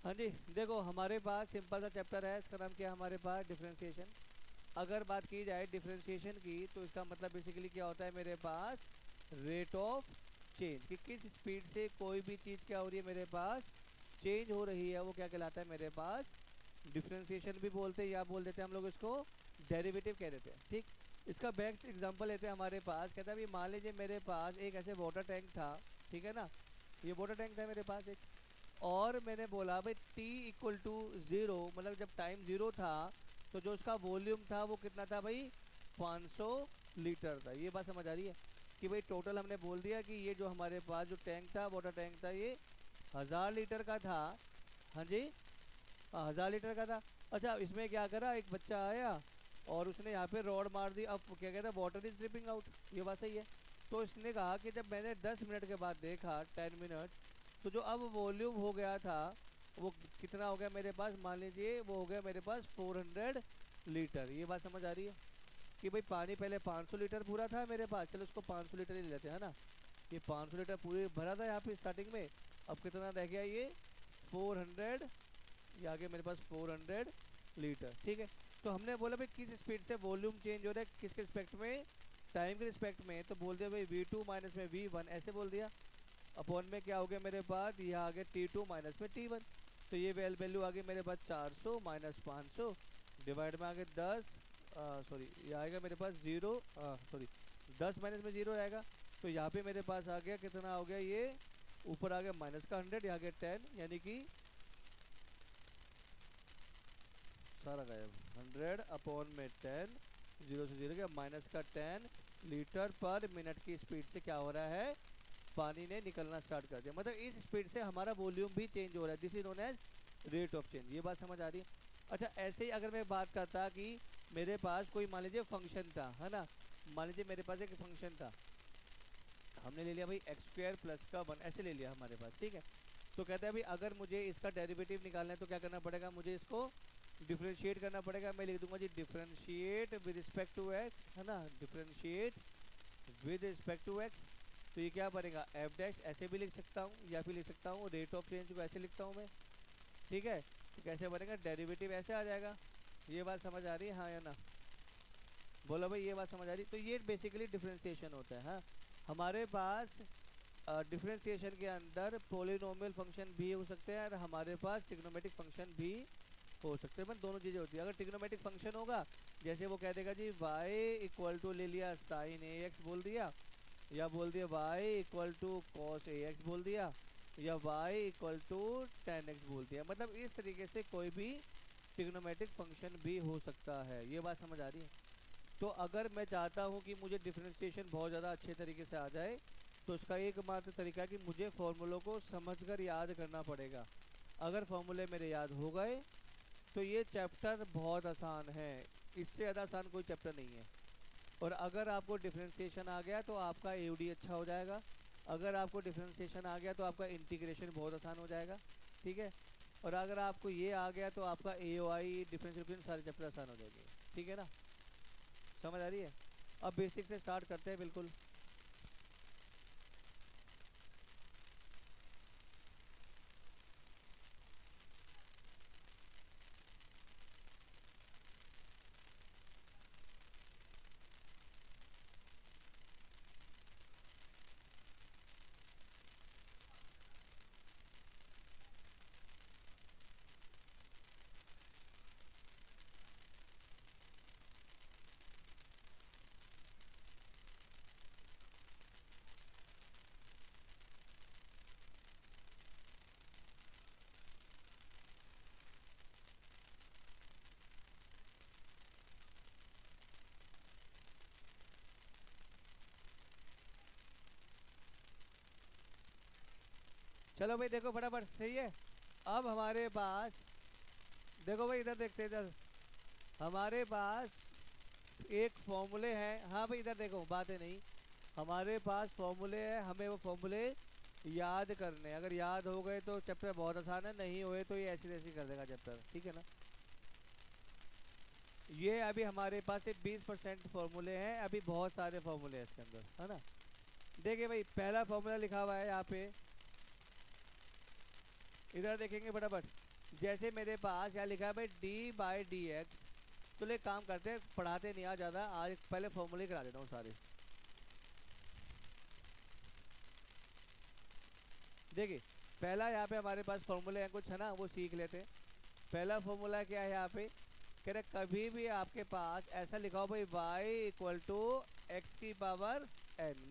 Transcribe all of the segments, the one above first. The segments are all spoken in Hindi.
हाँ जी, देखो हमारे पास सिंपल सा चैप्टर है, इसका नाम क्या है हमारे पास, डिफरेंशिएशन। अगर बात की जाए डिफरेंशिएशन की तो इसका मतलब बेसिकली क्या होता है मेरे पास, रेट ऑफ चेंज, कि किस स्पीड से कोई भी चीज़ क्या हो रही है मेरे पास, चेंज हो रही है, वो क्या कहलाता है मेरे पास, डिफरेंशिएशन भी बोलते हैं, या बोल देते हैं हम लोग इसको डेरिवेटिव कह देते हैं। ठीक, इसका बेस्ट एग्जांपल लेते हैं हमारे पास, कहता है अभी मान लीजिए मेरे पास एक ऐसे वाटर टैंक था, ठीक है ना, ये वाटर टैंक था मेरे पास एक, और मैंने बोला भाई t इक्वल टू ज़ीरो, मतलब जब टाइम ज़ीरो था तो जो उसका वॉल्यूम था वो कितना था भाई, 500 लीटर था। ये बात समझ आ रही है कि भाई टोटल हमने बोल दिया कि ये जो हमारे पास जो टैंक था, वाटर टैंक था, ये 1000 लीटर का था। हाँ जी, 1000 लीटर का था। अच्छा, इसमें क्या करा, एक बच्चा आया और उसने यहाँ पे रॉड मार दी, अब क्या कहता है, वाटर इज ड्रिपिंग आउट। ये बात सही है। तो इसने कहा कि जब मैंने 10 मिनट के बाद देखा, 10 मिनट, तो जो अब वॉल्यूम हो गया था वो कितना हो गया मेरे पास, मान लीजिए वो हो गया मेरे पास 400 लीटर। ये बात समझ आ रही है कि भाई पानी पहले 500 लीटर पूरा था मेरे पास, चलो उसको 500 लीटर ही ले लेते हैं ना। ये 500 लीटर पूरे भरा था यहाँ पे स्टार्टिंग में, अब कितना रह गया ये 400, ये आगे मेरे पास 400 लीटर। ठीक है, तो हमने बोला भाई किस स्पीड से वॉल्यूम चेंज हो रहा है, किसके रिस्पेक्ट में, टाइम के रिस्पेक्ट में, तो बोल दिया भाई v2 माइनस में v1, ऐसे बोल दिया। अपॉन में क्या हो गया मेरे पास, ये आ गया t2 माइनस में t1, तो ये वैल्यू आ गई मेरे पास 400 माइनस 500 डिवाइड में आ गए 10, सॉरी ये आएगा मेरे पास 0, सॉरी 10 माइनस में 0 आएगा, तो यहाँ पे मेरे पास आ गया कितना हो गया, ये ऊपर आ गया माइनस का 100, यहाँ गया 10, यानी कि सारा गायब, 100 अपॉन में 10, 0 से 0 गया माइनस का 10 लीटर पर मिनट की स्पीड से क्या हो रहा है, पानी ने निकलना स्टार्ट कर दिया। मतलब इस स्पीड से हमारा वॉल्यूम भी चेंज हो रहा है, this is known as rate of change. ये बात समझ आ रही है। अच्छा, ऐसे ही अगर मैं बात करता कि मेरे पास कोई मान लीजिए फंक्शन था, है ना, मान लीजिए मेरे पास एक फंक्शन था, हमने ले लिया भाई x² प्लस का 1, ऐसे ले लिया हमारे पास, ठीक है। तो कहता है भाई अगर मुझे इसका डेरिवेटिव निकालना है तो क्या करना पड़ेगा, मुझे इसको डिफ्रेंशिएट करना पड़ेगा। मैं लिख दूंगा जी differentiate with respect to x, है ना, differentiate with respect to x. तो ये क्या बनेगा, एफ डैश, ऐसे भी लिख सकता हूँ या फिर लिख सकता हूँ रेट ऑफ चेंज को ऐसे लिखता हूँ मैं, ठीक है। तो कैसे बनेगा, डेरिवेटिव ऐसे आ जाएगा। ये बात समझ आ रही है, हाँ या ना, बोलो भाई, ये बात समझ आ रही। तो ये बेसिकली डिफ्रेंशिएशन होता है। हाँ, हमारे पास डिफरेंशिएशन के अंदर पोलिनोमियल फंक्शन भी हो सकते हैं और हमारे पास ट्रिग्नोमेट्रिक फंक्शन भी हो सकते हैं, मतलब दोनों चीज़ें होती है। अगर ट्रिग्नोमेट्रिक फंक्शन होगा, जैसे वो कह देगा जी y इक्वल टू ले लिया साइन ए एक्स बोल दिया, या बोल दिया y equal to cos a x बोल दिया, या y equal to ten x बोल दिया, मतलब इस तरीके से कोई भी ट्रिग्नोमेट्रिक फंक्शन भी हो सकता है। ये बात समझ आ रही है। तो अगर मैं चाहता हूँ कि मुझे डिफरेंशिएशन बहुत ज़्यादा अच्छे तरीके से आ जाए, तो उसका एकमात्र तरीका है कि मुझे फॉर्मूलों को समझकर याद करना पड़ेगा। अगर फॉर्मूले मेरे याद हो गए तो ये चैप्टर बहुत आसान है, इससे ज़्यादा आसान कोई चैप्टर नहीं है। और अगर आपको डिफरेंशिएशन आ गया तो आपका एओडी अच्छा हो जाएगा, अगर आपको डिफरेंशिएशन आ गया तो आपका इंटीग्रेशन बहुत आसान हो जाएगा, ठीक है। और अगर आपको ये आ गया तो आपका एओआई, डिफरेंशिएशन, सारे चैप्टर आसान हो जाएंगे, ठीक है ना, समझ आ रही है। अब बेसिक से स्टार्ट करते हैं, बिल्कुल। चलो भाई देखो फटाफट, सही है। अब हमारे पास देखो भाई, इधर देखते हैं, इधर हमारे पास एक फॉर्मूले हैं। हाँ भाई इधर देखो, बात है नहीं, हमारे पास फॉर्मूले हैं, हमें वो फॉर्मूले याद करने हैं। अगर याद हो गए तो चैप्टर बहुत आसान है, नहीं हुए तो ये ऐसी तैसी कर देगा चैप्टर, ठीक है ना। ये अभी हमारे पास सिर्फ 20% फॉर्मूले हैं, अभी बहुत सारे फॉर्मूले हैं इसके अंदर, है ना। देखिए भाई, पहला फॉर्मूला लिखा हुआ है यहाँ पे, इधर देखेंगे फटाफट। जैसे मेरे पास यहाँ लिखा है भाई d/dx, चलो एक काम करते हैं, पढ़ाते नहीं आ ज़्यादा, आज पहले फॉर्मूले करा देता हूँ सारे। देखिए पहला यहाँ पे हमारे पास फॉर्मूले हैं कुछ, है ना, वो सीख लेते हैं। पहला फॉर्मूला क्या है यहाँ पे, कह रहे कभी भी आपके पास ऐसा लिखा हो भाई y=x⁴n,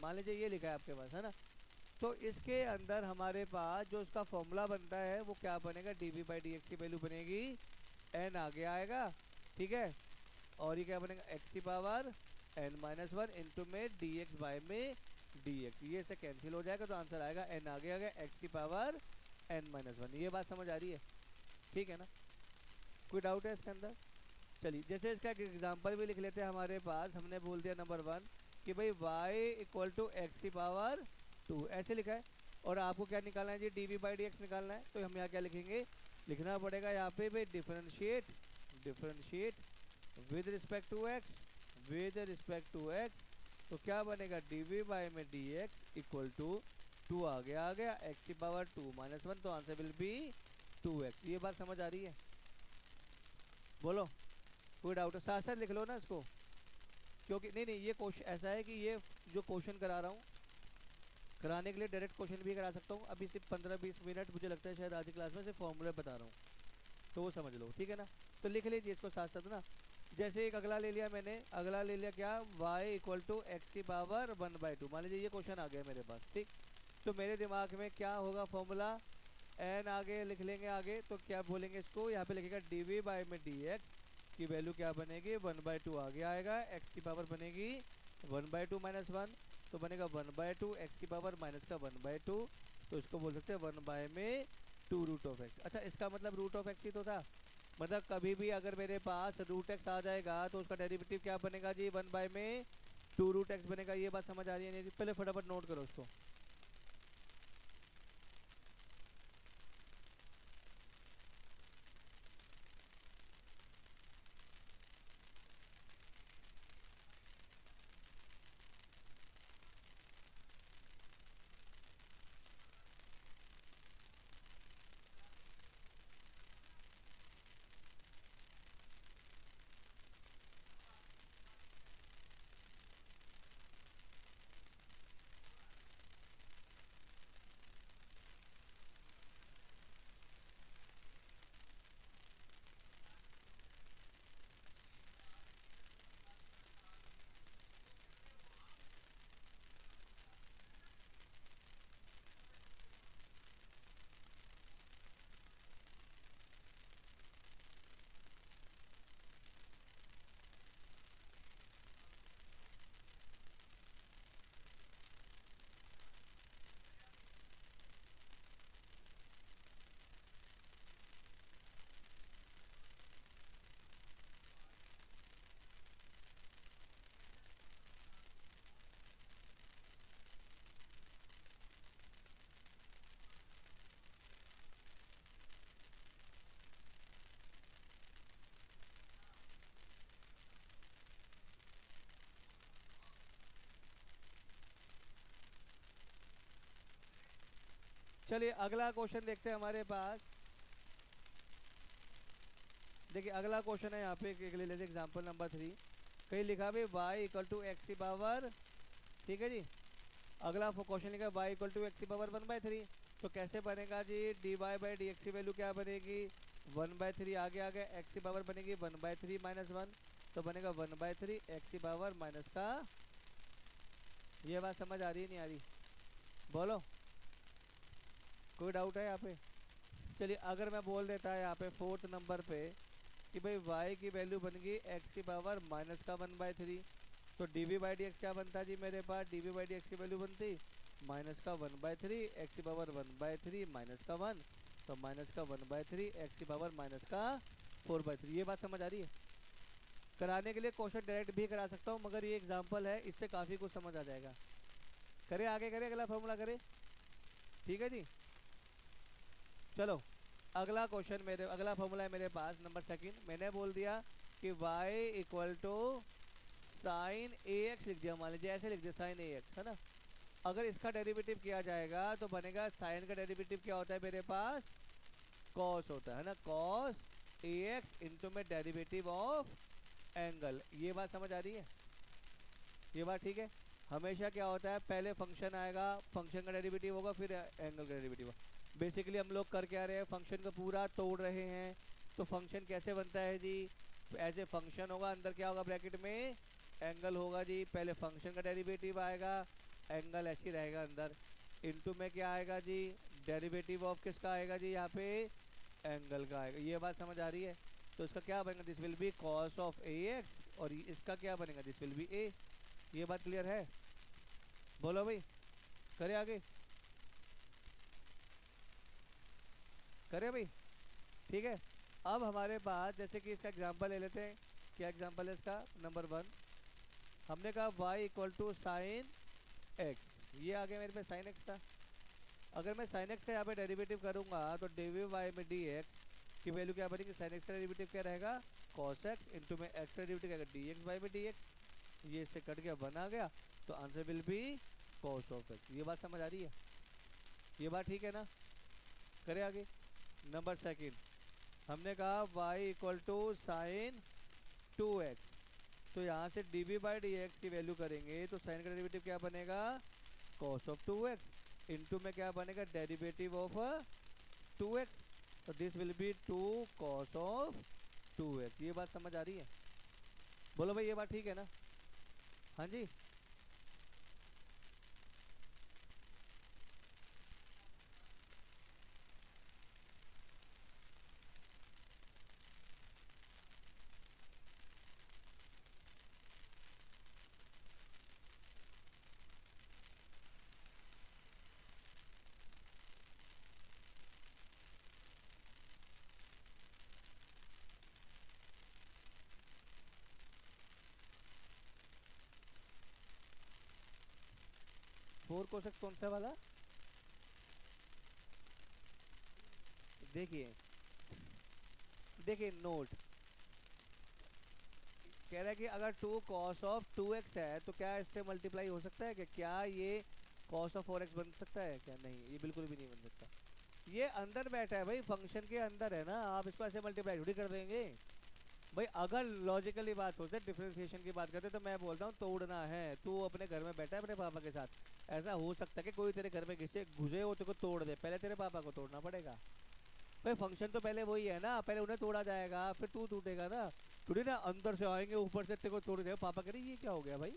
मान लीजिए ये लिखा है आपके पास, है ना, तो इसके अंदर हमारे पास जो उसका फॉर्मूला बनता है वो क्या बनेगा, dv/dx की वैल्यू बनेगी n आगे आएगा, ठीक है, और ये क्या बनेगा x⁴n−1 इंटू में dx/में dx, ये से कैंसिल हो जाएगा तो आंसर आएगा n आगे आ गया x⁴n−1। ये बात समझ आ रही है, ठीक है ना, कोई डाउट है इसके अंदर? चलिए जैसे इसका एक एग्जांपल भी लिख लेते हैं, हमारे पास हमने बोल दिया नंबर 1 कि भाई y=x⁴2 ऐसे लिखा है, और आपको क्या निकालना है जी, dv/dx निकालना है, तो हम यहाँ क्या लिखेंगे, लिखना पड़ेगा यहाँ पे भाई differentiate with respect to x, तो क्या बनेगा dv/dx = 2 आगे आ गया x⁴2−1, तो आंसर विल बी 2x। ये बात समझ आ रही है? बोलो कोई डाउट है? साथ साथ लिख लो ना इसको, क्योंकि नहीं नहीं ये क्वेश्चन ऐसा है कि ये जो क्वेश्चन करा रहा हूँ, कराने के लिए डायरेक्ट क्वेश्चन भी करा सकता हूँ, अभी सिर्फ 15-20 मिनट मुझे लगता है शायद आज की क्लास में सिर्फ फॉर्मूले बता रहा हूँ, तो वो समझ लो, ठीक है ना। तो लिख लीजिए इसको साथ साथ ना। जैसे एक अगला ले लिया मैंने, अगला ले लिया क्या, y=x⁴1/2, मान लीजिए ये क्वेश्चन आ गया मेरे पास, ठीक। तो मेरे दिमाग में क्या होगा फॉर्मूला, n आगे लिख लेंगे आगे, तो क्या बोलेंगे इसको, यहाँ पे लिखेगा dv/dx की वैल्यू क्या बनेगी 1/2 आगे आएगा, x⁴ बनेगी 1/2−1, तो बनेगा 1/2 x⁴ -1/2, तो इसको बोल सकते हैं 1/2√x। अच्छा इसका मतलब √x ही तो था, मतलब कभी भी अगर मेरे पास √x आ जाएगा तो उसका डेरिवेटिव क्या बनेगा जी, 1/2√x बनेगा। ये बात समझ आ रही है नहीं? पहले फटाफट नोट करो उसको। चलिए अगला क्वेश्चन देखते हैं हमारे पास। देखिए अगला क्वेश्चन है यहाँ पे, एक ले लेते एग्जांपल नंबर 3, कहीं लिखा भाई y=x⁴, ठीक है जी। अगला क्वेश्चन लिखा y=x⁴1/3, तो कैसे बनेगा जी, dy/dx की वैल्यू क्या बनेगी 1/3 आगे आ गया, x⁴ बनेगी 1/3−1, तो बनेगा 1/3 x⁴ का। ये बात समझ आ रही है नहीं आ रही? बोलो कोई डाउट है यहाँ पे? चलिए अगर मैं बोल देता है यहाँ पे 4th नंबर पे कि भाई y की वैल्यू बन गई x⁴ तो dv/dx क्या बनता जी मेरे पास, dv/dx की वैल्यू बनती -1/3 x⁴ -1, तो -1/3 x⁴ -4/3। ये बात समझ आ रही है? कराने के लिए क्वेश्चन डायरेक्ट भी करा सकता हूँ, मगर ये एग्जांपल है, इससे काफ़ी कुछ समझ आ जाएगा। करे आगे, करे अगला फॉर्मूला करे, ठीक है जी। चलो अगला क्वेश्चन मेरे, अगला फॉर्मूला है मेरे पास नंबर 2, मैंने बोल दिया कि y=sin ax लिख दिया, मान लीजिए ऐसे लिख दिया sin ax, है ना। अगर इसका डेरिवेटिव किया जाएगा तो बनेगा, साइन का डेरिवेटिव क्या होता है मेरे पास कॉस होता है ना, कॉस ए एक्स इंटू में डेरिवेटिव ऑफ एंगल। ये बात समझ आ रही है? ये बात ठीक है। हमेशा क्या होता है, पहले फंक्शन आएगा, फंक्शन का डेरिवेटिव होगा, फिर एंगल का डेरिवेटिव होगा। बेसिकली हम लोग कर क्या रहे हैं, फंक्शन को पूरा तोड़ रहे हैं। तो फंक्शन कैसे बनता है जी, एज ए फंक्शन होगा, अंदर क्या होगा ब्रैकेट में एंगल होगा जी। पहले फंक्शन का डेरिवेटिव आएगा, एंगल ऐसे ही रहेगा अंदर, इनटू में क्या आएगा जी, डेरिवेटिव ऑफ किसका आएगा जी, यहाँ पे एंगल का आएगा। ये बात समझ आ रही है? तो इसका क्या बनेगा, this will B cos of a x, और इसका क्या बनेगा, दिस विल बी ए। ये बात क्लियर है? बोलो भाई, करे आगे, करे भाई, ठीक है। अब हमारे पास जैसे कि इसका एग्जांपल ले लेते हैं। क्या एग्जांपल है इसका, नंबर 1, हमने कहा y equal to sine x. ये आ गया मेरे पे साइन एक्स था। अगर मैं साइन एक्स का यहाँ पे डेरिवेटिव करूंगा तो डी वी वाई में डी एक्स की वैल्यू क्या बनेगी, साइन एक्स का डेरिवेटिव क्या रहेगा, कॉस एक्स इंटू में एक्स का डेरिवेटिव क्या डी एक्स वाई में डी एक्स। ये इससे कट गया, बना गया, तो answer will be cos of x. ये बात समझ आ रही है? ये बात ठीक है ना? करे आगे, नंबर 2, हमने कहा y equal to sign 2x। तो यहाँ से d b by d x की वैल्यू करेंगे तो साइन का डेरिवेटिव क्या बनेगा, कॉस ऑफ 2x, इनटू में क्या बनेगा, डेरिवेटिव ऑफ 2x। तो this will B 2 cos of 2x। ये बात समझ आ रही है? बोलो भाई, ये बात ठीक है ना? हाँ जी। फोर कोसेक्स कौन सा वाला? देखिए, देखिए नोट कह रहा है कि अगर 2 कॉस ऑफ 2x है तो क्या इससे मल्टीप्लाई हो सकता है क्या? क्या ये कॉस ऑफ 4x बन सकता है क्या? नहीं, ये बिल्कुल भी नहीं बन सकता। ये अंदर बैठा है भाई, फंक्शन के अंदर है ना, आप इसको ऐसे मल्टीप्लाई थोड़ी कर देंगे भाई। अगर लॉजिकली बात होती है, डिफरेंशिएशन की बात करते, तो मैं बोलता हूँ तोड़ना है। तू अपने घर में बैठा है अपने पापा के साथ, ऐसा हो सकता है कि कोई तेरे घर में घुसे घुसे हो, तेरे को तोड़ दे, पहले तेरे पापा को तोड़ना पड़ेगा भाई। फंक्शन तो पहले वही है ना, पहले उन्हें तोड़ा जाएगा फिर तू टूटेगा ना। थोड़ी ना अंदर से आएंगे ऊपर से तेरे को तोड़ दे, पापा कह रहे ये क्या हो गया भाई,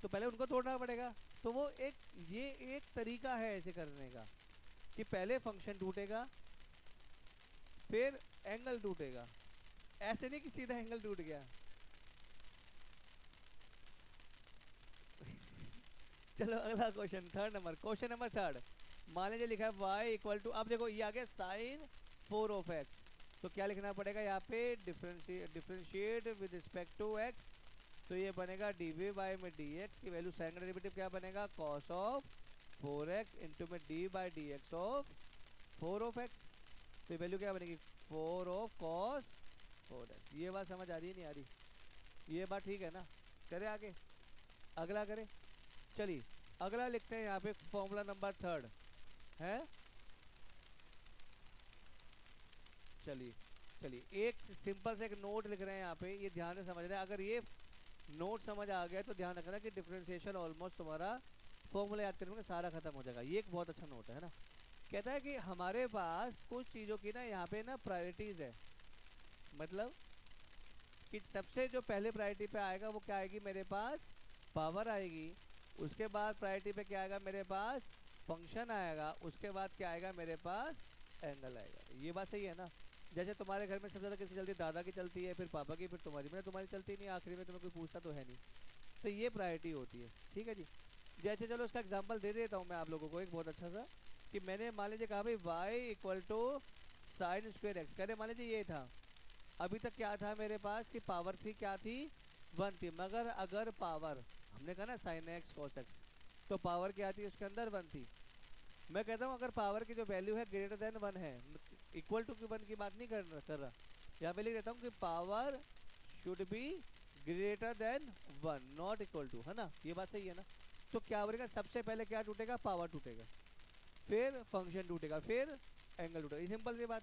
तो पहले उनको तोड़ना पड़ेगा। तो वो एक, ये एक तरीका है ऐसे करने का कि पहले फंक्शन टूटेगा फिर एंगल टूटेगा, ऐसे नहीं कि सीधा एंगल टूट गया। चलो अगला question, third number, question number 3। मान लीजिए लिखा है y इक्वल टू, अब देखो ये आ गया साइन 4 ऑफ x, तो क्या लिखना पड़ेगा यहाँ पे, differentiate with respect to x। तो ये बनेगा डी वी बाई में डी एक्स की वैल्यू, साइन का डेरिवेटिव क्या बनेगा, कॉस ऑफ 4x इंटू में d by d x of 4 of x। तो ये वैल्यू क्या बनेगी, 4 ऑफ कॉस 4x। ये बात समझ आ रही है नहीं आ रही? ये बात ठीक है ना? करे आगे, अगला करे। चलिए अगला लिखते हैं यहाँ पे फॉर्मूला नंबर 3 है। चलिए चलिए एक सिंपल से एक नोट लिख रहे हैं यहाँ पे, ये ध्यान से समझ रहे हैं। अगर ये नोट समझ आ गया तो ध्यान रखना कि डिफरेंशिएशन ऑलमोस्ट तुम्हारा फॉर्मूला याद करने में सारा खत्म हो जाएगा। ये एक बहुत अच्छा नोट है ना। कहता है कि हमारे पास कुछ चीज़ों की ना यहाँ पे ना प्रायोरिटीज़ है, मतलब कि सबसे जो पहले प्रायोरिटी पे आएगा वो क्या आएगी, मेरे पास पावर आएगी। उसके बाद प्रायोरिटी पे क्या आएगा, मेरे पास फंक्शन आएगा। उसके बाद क्या आएगा, मेरे पास एंगल आएगा। ये बात सही है ना? जैसे तुम्हारे घर में सबसे ज़्यादा किसकी चलती है, दादा की चलती है, फिर पापा की, फिर तुम्हारी, मतलब तुम्हारी चलती नहीं, आखिरी में तुम्हें कोई पूछता तो है नहीं। तो ये प्रायोरिटी होती है, ठीक है जी। जैसे चलो उसका एग्जाम्पल दे देता हूँ मैं आप लोगों को एक बहुत अच्छा सा, कि मैंने मान लीजिए कहा भाई y equal to sine square x, कह रहे मान लीजिए ये था। अभी तक क्या था मेरे पास कि पावर थी, क्या थी, 1 थी। मगर अगर पावर, हमने कहा ना साइन एक्स कॉस एक्स, तो पावर क्या थी उसके अंदर, 1 थी। मैं कहता हूँ अगर पावर की जो वैल्यू है ग्रेटर देन 1 है, इक्वल टू की 1 की बात नहीं कर रहा, यहाँ पे लिख देता हूँ कि power should be greater than 1 not equal to, है ना? ये बात सही है ना? तो क्या बनेगा, सबसे पहले क्या टूटेगा, पावर टूटेगा, फिर फंक्शन टूटेगा, फिर एंगल टूटेगा, ये सिंपल सी बात।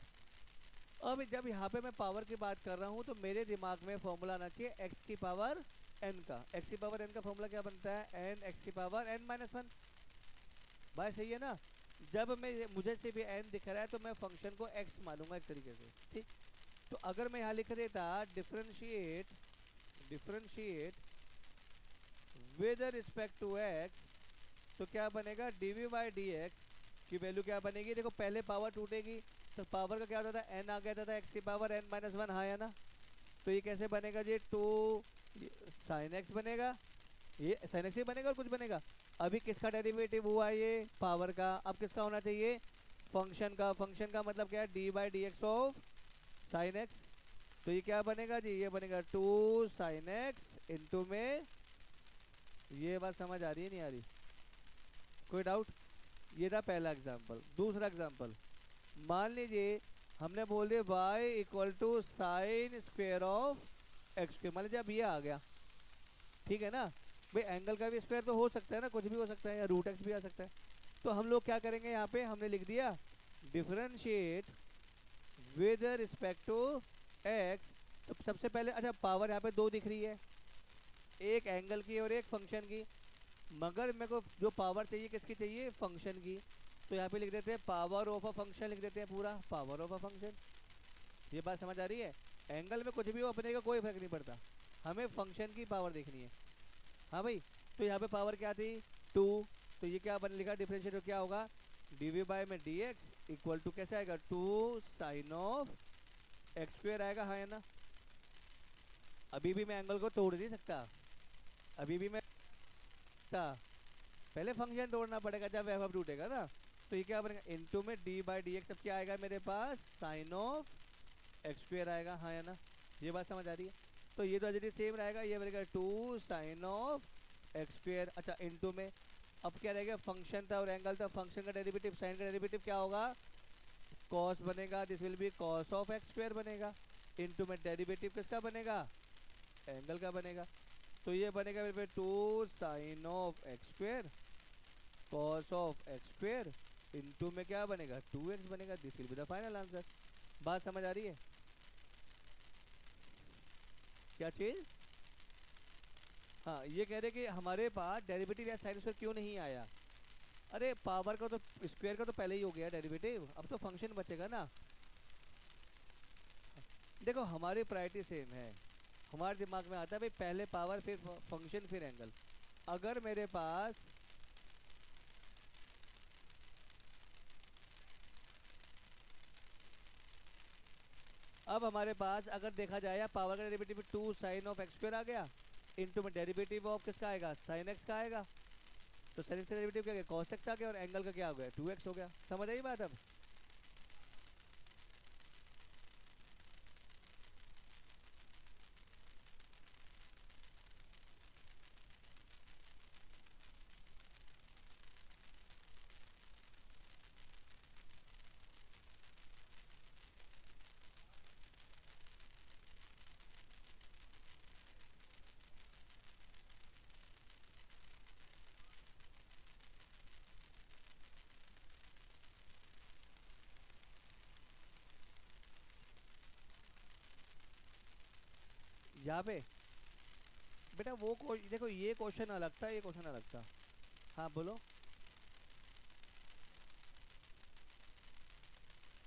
अब जब यहाँ पे मैं पावर की बात कर रहा हूँ तो मेरे दिमाग में फॉर्मूला आना चाहिए एक्स की पावर एन का। एक्स की पावर एन का फॉर्मूला क्या बनता है, एन एक्स की पावर एन माइनस वन। भाई सही है ना। जब मैं मुझे से भी एन दिख रहा है तो मैं फंक्शन को एक्स मानूंगा एक तरीके से, ठीक। तो अगर मैं यहाँ लिख देता differentiate, differentiate with respect to x, तो क्या बनेगा dv बाई डी एक्स की वैल्यू क्या बनेगी, देखो पहले पावर टूटेगी तो पावर का क्या होता था, एन आ गया था एक्स की पावर एन माइनस वन, हाँ या ना। तो ये कैसे बनेगा जी, टू साइन एक्स बनेगा, ये साइन एक्स ही बनेगा और कुछ बनेगा। अभी किसका डेरिवेटिव हुआ, ये पावर का, अब किसका होना चाहिए, फंक्शन का। फंक्शन का मतलब क्या है, D by d x of sine x. तो ये क्या बनेगा जी, ये बनेगा टू साइन एक्स इंटू में, ये बात समझ आ रही है नहीं आ रही, कोई डाउट। ये था पहला एग्जाम्पल। दूसरा एग्जाम्पल, मान लीजिए हमने बोल दिया y equal to sine square of x square, मान लीजिए अब ये आ गया, ठीक है ना। भाई एंगल का भी स्क्वायर तो हो सकता है ना, कुछ भी हो सकता है, या रूट एक्स भी आ सकता है। तो हम लोग क्या करेंगे, यहाँ पे हमने लिख दिया differentiate with respect to x. तो सबसे पहले अच्छा पावर यहाँ पे दो दिख रही है, एक एंगल की और एक फंक्शन की, मगर मेरे को जो पावर चाहिए किसकी चाहिए, फंक्शन की। तो यहाँ पे लिख देते हैं पावर ऑफ अ फंक्शन, लिख देते हैं पूरा पावर ऑफ अ फंक्शन। ये बात समझ आ रही है। एंगल में कुछ भी हो अपने का कोई फर्क नहीं पड़ता, हमें फंक्शन की पावर देखनी है। हाँ भाई, तो यहाँ पे पावर क्या थी, टू। तो ये क्या बन लिखा डिफरेंशिएट, तो क्या होगा डीवी बाई में डी एक्स इक्वल टू कैसे आएगा, two sine of x square आएगा, हाँ है ना। अभी भी मैं एंगल को तोड़ नहीं सकता, अभी भी मैं पहले फंक्शन तोड़ना पड़ेगा जब एफ टूटेगा ना। तो ये क्या बनेगा, इनटू में डी बाई डी एक्स, अब क्या आएगा मेरे पास, साइन ऑफ एक्स स्क्वेयर आएगा, हाँ या ना। ये बात समझ आ रही है। तो ये तो एज सेम रहेगा, ये बनेगा two sine of x square. अच्छा इनटू में अब क्या रहेगा, फंक्शन था और एंगल था, फंक्शन का डेरिवेटिव, साइन का डेरिवेटिव क्या होगा, कॉस बनेगा, this will B cos of x square बनेगा। इनटू में डेरिवेटिव किसका बनेगा, एंगल का बनेगा। तो ये बनेगा मेरे पे two sine of x square cos of x square into में क्या बनेगा, टू एक्स बनेगा, this will be the final answer. बात समझ आ रही है, क्या चीज। हाँ ये कह रहे कि हमारे पास डेरिवेटिव या साइन स्क्वायर क्यों नहीं आया। अरे पावर का तो स्क्वायर का तो पहले ही हो गया डेरिवेटिव, अब तो फंक्शन बचेगा ना। देखो हमारी प्रायोरिटी सेम है, हमारे दिमाग में आता है भाई पहले पावर फिर फंक्शन फिर एंगल। अगर मेरे पास अब हमारे पास अगर देखा जाए या पावर का derivative two sine of x square आ गया, इनटू में डेरिवेटिव ऑफ किसका आएगा, साइन एक्स का आएगा। तो साइन एक्स का डेरिवेटिव क्या गया, कॉस एक्स आ गया, और एंगल का क्या हो गया, टू एक्स हो गया। समझ आई बात अब। यहाँ पे बेटा वो देखो ये क्वेश्चन अलग था, ये क्वेश्चन अलग था। हाँ बोलो।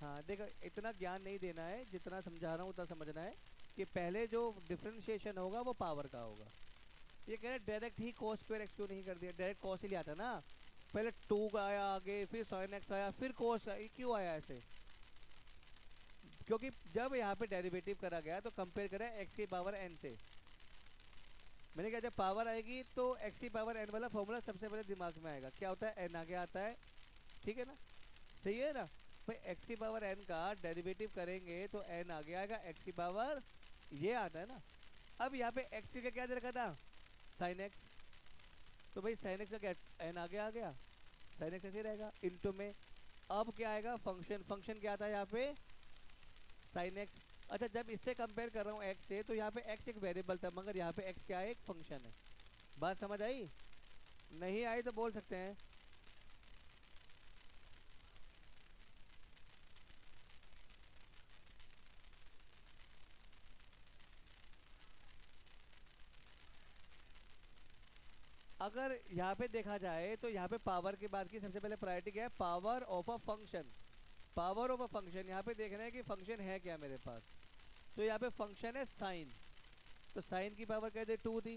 हाँ देखो इतना ज्ञान नहीं देना है, जितना समझा रहा हूँ उतना समझना है कि पहले जो डिफरेंशिएशन होगा वो पावर का होगा। ये कह रहे डायरेक्ट ही cos स्क्वायर एक्स क्यों नहीं कर दिया, डायरेक्ट cos ही लिया था ना। पहले टू का आया आगे, फिर sin x आया, फिर cos का, ये क्यों आया ऐसे। क्योंकि जब यहाँ पे डेरिवेटिव करा गया तो कंपेयर करा x की पावर n से। मैंने कहा जब पावर आएगी तो x की पावर n वाला फॉर्मूला सबसे पहले दिमाग में आएगा, क्या होता है n आगे आता है, ठीक है ना। सही है ना। भाई x की पावर n का डेरिवेटिव करेंगे तो n आगे आएगा, x की पावर ये आता है ना। अब यहाँ पे x का क्या दे रखा था, साइन एक्स। तो भाई साइन एक्स का क्या, एन आगे आ गया, साइन एक्स ऐसे ही रहेगा इनटू में। अब क्या आएगा, फंक्शन, फंक्शन क्या आता है यहाँ पे, साइन एक्स। अच्छा जब इससे कंपेयर कर रहा हूँ एक्स से, तो यहाँ पे एक्स एक वेरिएबल था, मगर यहाँ पे एक्स क्या है, एक फंक्शन है। बात समझ आई, नहीं आई तो बोल सकते हैं। अगर यहाँ पे देखा जाए तो यहाँ पे पावर के बाद की सबसे पहले प्रायोरिटी क्या है, power of a function. Power of a function, यहाँ पे देखना है कि फंक्शन है क्या मेरे पास। तो यहाँ पे फंक्शन है साइन, तो साइन की पावर कहते 2 थी,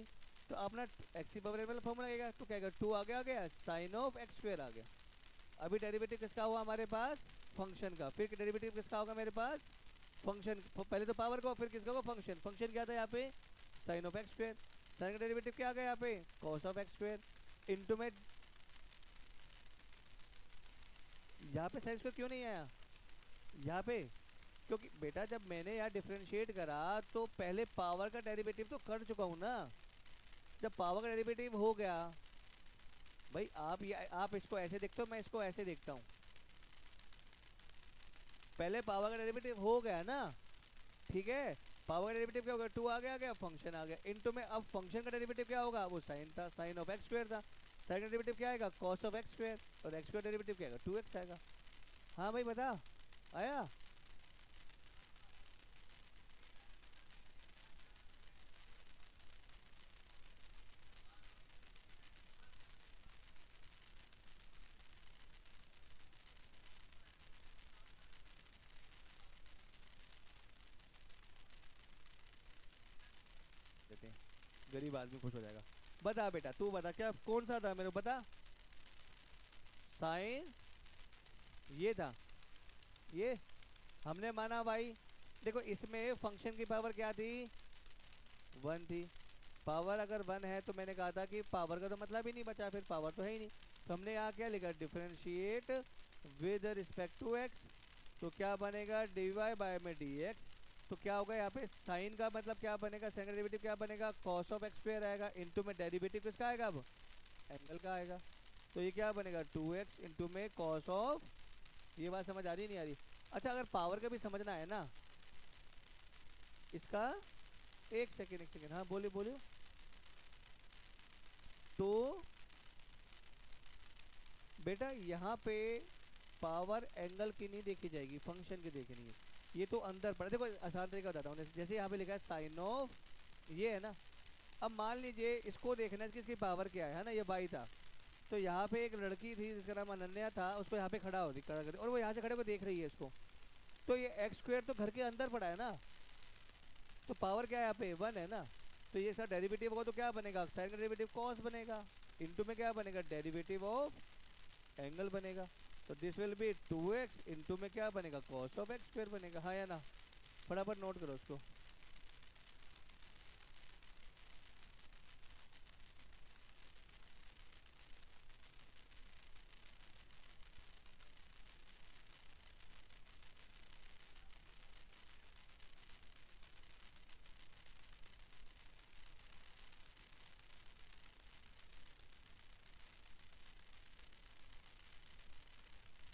तो अपना एक्स की पावर मतलब फॉर्मूला आएगा, तो क्या टू आ गया साइन ऑफ एक्स स्क्वायर आ गया। अभी डेरिवेटिव किसका हुआ हमारे पास, फंक्शन का। फिर डेरिवेटिव किसका होगा मेरे पास, फंक्शन, पहले तो पावर को फिर किसका होगा, फंक्शन। फंक्शन क्या था यहाँ पे, sine of x square. Sine का डेरिवेटिव क्या आ गया यहाँ पे, cos of x square. Into में यहाँ पे साइन स्क्वायर क्यों नहीं आया यहाँ पे, क्योंकि बेटा जब मैंने यहाँ डिफरेंशिएट करा तो पहले पावर का डेरिवेटिव तो कर चुका हूँ ना। जब पावर का डेरिवेटिव हो गया, भाई आप इसको ऐसे देखते हो, मैं इसको ऐसे देखता हूँ, पहले पावर का डेरिवेटिव हो गया ना, ठीक है। पावर का डेरिवेटिव क्या होगा, 2 आ गया फंक्शन आ गया। इनटू में अब फंक्शन का डेरिवेटिव क्या होगा, वो साइन था, साइन ऑफ एक्स स्क्वायर था। साइन का डेरिवेटिव क्या आएगा, कॉस ऑफ एक्स स्क्वायर, और एक्स स्क्वायर डेरिवेटिव क्या आएगा, 2x आएगा। हाँ भाई बता, आया। देते हैं, गरीब आदमी खुश हो जाएगा। बता बेटा, तू बता क्या कौन सा था मेरे को बता। साइन ये था, ये हमने माना भाई। देखो इसमें फंक्शन की पावर क्या थी, 1 थी। पावर अगर 1 है तो मैंने कहा था कि पावर का तो मतलब ही नहीं बचा, फिर पावर तो है ही नहीं। तो हमने यहाँ क्या लिखा, differentiate with respect to x. तो क्या बनेगा, डी वाई बाय में डी एक्स। तो क्या होगा यहाँ पे, साइन का मतलब क्या बनेगा, साइन का डेरिवेटिव क्या बनेगा, कॉस ऑफ एक्स स्क्वायर आएगा। इनटू में डेरिवेटिव किसका आएगा, अब एंगल का आएगा। तो ये क्या बनेगा, 2x इंटू में कॉस ऑफ। ये बात समझ आ रही नहीं आ रही। अच्छा अगर पावर का भी समझना है ना इसका, एक सेकेंड, हाँ बोलिए बोलिए। तो बेटा यहाँ पे पावर एंगल की नहीं देखी जाएगी, फंक्शन की देखनी है। ये तो अंदर पड़ा, देखो आसान तरीका बताता हूँ। जैसे यहाँ पे लिखा है साइन ऑफ, ये है ना। अब मान लीजिए इसको देखना है कि इसकी पावर क्या है ना, ये बाई था। तो यहाँ पे एक लड़की थी जिसका नाम अनन्या था, उसको यहाँ पे खड़ा होती खड़ा कर, और वो यहाँ से खड़े को देख रही है इसको। तो ये एक्स स्क्वायर तो घर के अंदर पड़ा है ना, तो पावर क्या है यहाँ पे, 1 है ना। तो ये सर डेरिवेटिव होगा तो क्या बनेगा, साइन का डेरिवेटिव कॉस बनेगा। इनटू में क्या बनेगा, डेरिवेटिव ऑफ एंगल बनेगा। तो this will B 2x into में क्या बनेगा, कॉस ऑफ एक्स स्क्वायर बनेगा। हाँ या ना, फटाफट नोट करो उसको।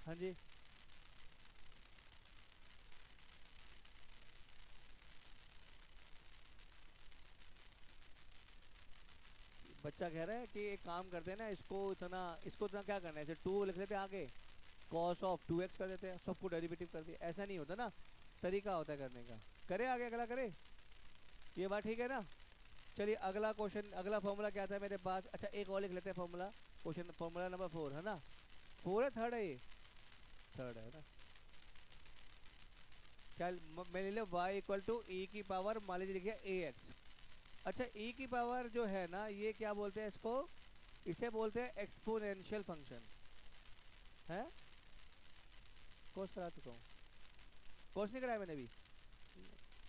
हाँ जी, बच्चा कह रहा है कि एक काम करते हैं ना, इसको इतना क्या करना है, जैसे 2 लिख लेते हैं आगे, कॉस ऑफ 2x कर देते हैं, सबको डेरिवेटिव कर दिया। ऐसा नहीं होता ना, तरीका होता है करने का। करे आगे अगला करे, ये बात ठीक है ना। चलिए अगला क्वेश्चन, अगला फॉर्मूला क्या था मेरे पास। अच्छा एक और लिख लेते हैं फॉर्मूला, क्वेश्चन फॉर्मूला नंबर 4 है ना। 4 है, थर्ड है, ये थर्ड है ना। क्या मैं ले लिया, y इक्वल टू ई की पावर, मान लीजिए लिखिए ए एक्स। अच्छा ई की पावर जो है ना, ये क्या बोलते हैं इसको, इसे बोलते हैं एक्सपोनेंशियल फंक्शन है। कोर्स करा चुका हूँ, कोर्स नहीं कराया मैंने अभी,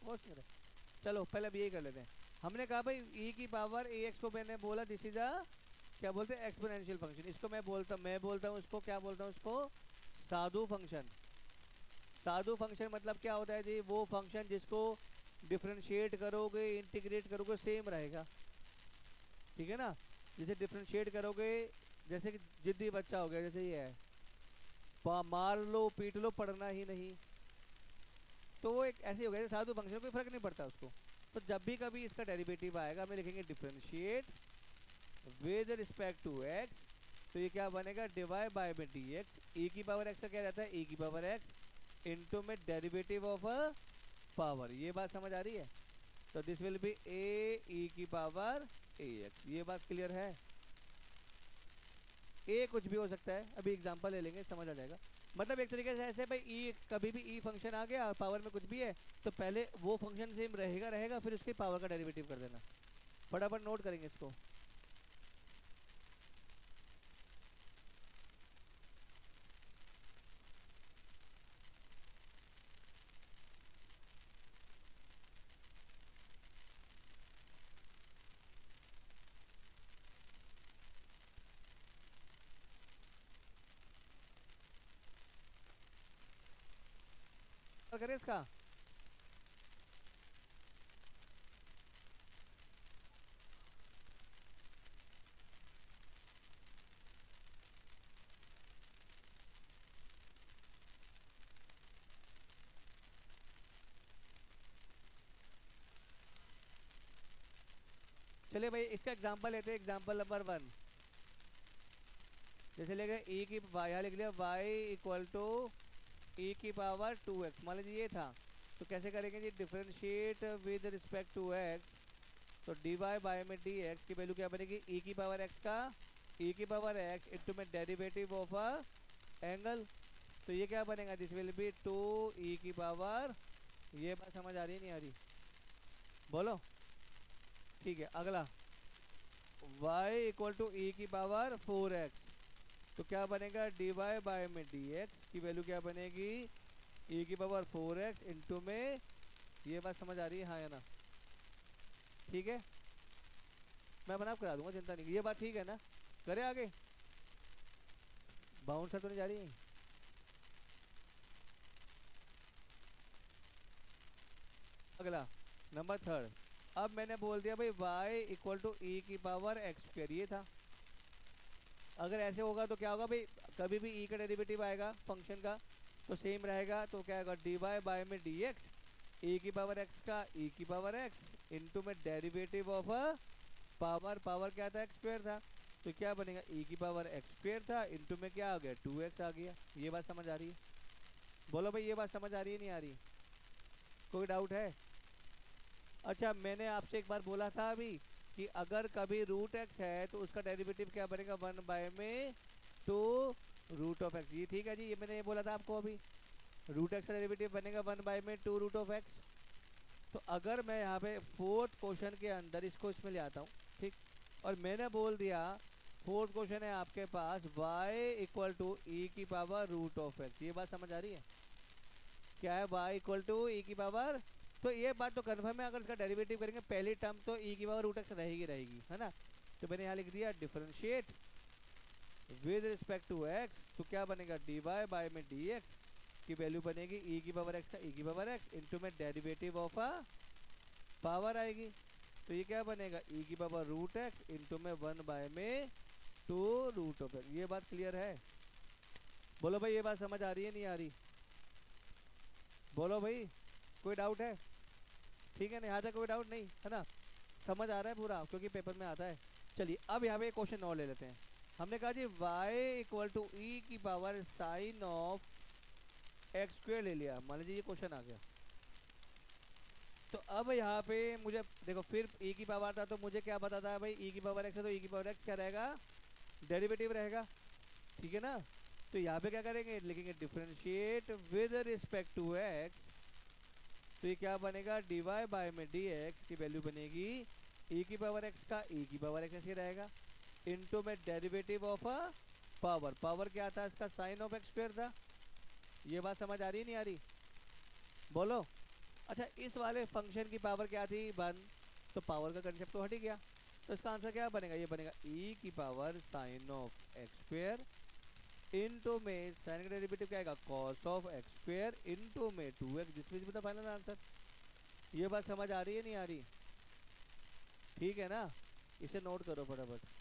कोर्स नहीं कराया। चलो पहले अब यही कर लेते हैं। हमने कहा भाई ई की पावर ए एक्स को मैंने बोला दिस इज अ, क्या बोलते हैं, एक्सपोनेंशियल फंक्शन। इसको मैं बोलता हूँ इसको, क्या बोलता हूँ इसको, साधु फंक्शन। साधु फंक्शन मतलब क्या होता है जी, वो फंक्शन जिसको डिफरेंशिएट करोगे इंटीग्रेट करोगे सेम रहेगा, ठीक है ना। जैसे डिफरेंशिएट करोगे, जैसे कि जिद्दी बच्चा हो गया, जैसे ये है, मार लो पीट लो पढ़ना ही नहीं, तो वो एक ऐसे हो गया साधु फंक्शन, कोई फर्क नहीं पड़ता उसको। तो जब भी कभी इसका डेरिवेटिव आएगा, हम लिखेंगे differentiate with respect to x. तो ये क्या बनेगा, डिवाइड बाय में डी एक्स। ई की पावर एक्स का क्या रहता है, ई की पावर एक्स इंटू में डेरिवेटिव ऑफ अ पावर। ये बात समझ आ रही है। तो this will be a e की पावर ए एक्स। ये बात क्लियर है। ए कुछ भी हो सकता है, अभी एग्जांपल ले लेंगे समझ आ जाएगा। मतलब एक तरीके से ऐसे भाई ई, कभी भी ई फंक्शन आ गया पावर में कुछ भी है तो पहले वो फंक्शन सेम रहेगा रहेगा फिर उसके पावर का डेरिवेटिव कर देना। फटाफट नोट करेंगे इसको। क्या करें इसका? चलिए भाई इसका एग्जांपल लेते हैं, एग्जांपल नंबर 1। जैसे ले गए ई की यहाँ लिख लिया y इक्वल टू ई की पावर 2x, मान लीजिए ये था। तो कैसे करेंगे जी, differentiate with respect to x। तो डी वाई बाय में डी एक्स की वैल्यू क्या बनेगी, ई की पावर एक्स का ई की पावर एक्स इंटू में डेरिवेटिव ऑफ अ एंगल। तो ये क्या बनेगा, दिस विल बी 2 ई की पावर, ये बात समझ आ रही है नहीं आ रही, बोलो। ठीक है अगला, y इक्वल टू ई की पावर 4x। तो क्या बनेगा, डी वाई बाय में डी एक्स की वैल्यू क्या बनेगी, ई की पावर 4x इंटू में, ये बात समझ आ रही है हाँ या ना? ठीक है मैं बना करा दूंगा, चिंता नहीं, ये बात ठीक है ना? करे आगे, बाउंसर तो नहीं जा रही। अगला नंबर 3, अब मैंने बोल दिया भाई y इक्वल टू ई की पावर एक्स स्क्वायर, ये था। अगर ऐसे होगा तो क्या होगा भाई, कभी भी e का डेरिवेटिव आएगा फंक्शन का तो सेम रहेगा, तो क्या होगा, डी वाई बाय में डी एक्स ई की पावर एक्स का ई की पावर एक्स इंटू में डेरिवेटिव ऑफ पावर, पावर क्या था, एक्स स्क्वायर था। तो क्या बनेगा, ई की पावर एक्स स्क्वायर था इंटू में क्या आ गया, 2x आ गया। ये बात समझ आ रही है? बोलो भाई ये बात समझ आ रही है नहीं आ रही, कोई डाउट है? अच्छा मैंने आपसे एक बार बोला था अभी कि अगर कभी रूट एक्स है तो उसका डेरिवेटिव क्या बनेगा, 1 में 2 रूट ऑफ एक्स। ये ठीक है जी, ये मैंने ये बोला था आपको अभी, रूट एक्स का डेरिवेटिव बनेगा 1 में 2 रूट ऑफ एक्स। तो अगर मैं यहाँ पे फोर्थ क्वेश्चन के अंदर इसको इसमें ले आता हूँ, ठीक, और मैंने बोल दिया फोर्थ क्वेश्चन है आपके पास y इक्वल टू ई की पावर रूट ऑफ एक्स, ये बात समझ आ रही है? क्या है, y इक्वल टू ई की पावर, तो ये बात तो कन्फर्म है, अगर इसका डेरिवेटिव करेंगे पहली टर्म तो ई की पावर रूट एक्स रहेगी रहेगी, है ना? तो मैंने यहाँ लिख दिया differentiate with respect to x, तो क्या बनेगा, डी वाई बाय में डी एक्स की वैल्यू बनेगी ई की पावर एक्स का ई की पावर एक्स इंटू में डेरिवेटिव ऑफ अ पावर आएगी। तो ये क्या बनेगा, ई की पावर रूट एक्स इंटू में 1/2 रूट ऑफ एक्स। ये बात क्लियर है? बोलो भाई ये बात समझ आ रही है नहीं आ रही, बोलो भाई कोई डाउट है? ठीक है ना, यहाँ तक कोई डाउट नहीं है ना, समझ आ रहा है पूरा, क्योंकि पेपर में आता है। चलिए अब यहाँ पे क्वेश्चन और ले लेते हैं। हमने कहा जी y इक्वल टू ई की power sine of x square ले लिया, मान लीजिए ये क्वेश्चन आ गया। तो अब यहाँ पे मुझे देखो, फिर e की पावर था तो मुझे क्या पता था भाई, e की पावर x है तो e की पावर x क्या रहेगा, डेरिवेटिव रहेगा, ठीक है ना? तो यहाँ पे क्या करेंगे, लिखेंगे differentiate with respect to x। तो ये क्या बनेगा, डी वाई बाय में डी एक्स की वैल्यू बनेगी e की पावर x का e की पावर x ऐसे रहेगा इंटू में डेरिवेटिव ऑफ पावर, पावर क्या था इसका, साइन ऑफ एक्स स्क्वायर था। ये बात समझ आ रही है नहीं आ रही, बोलो। अच्छा इस वाले फंक्शन की पावर क्या थी, 1, तो पावर का कंसेप्ट तो हट ही गया। तो इसका आंसर क्या बनेगा, ये बनेगा e की power sine of x square into में साइन का डेरिवेटिव क्या आएगा, cos of x square into में 2x, this will be the final answer. ये बात समझ आ रही है नहीं आ रही? ठीक है ना, इसे नोट करो फटाफट।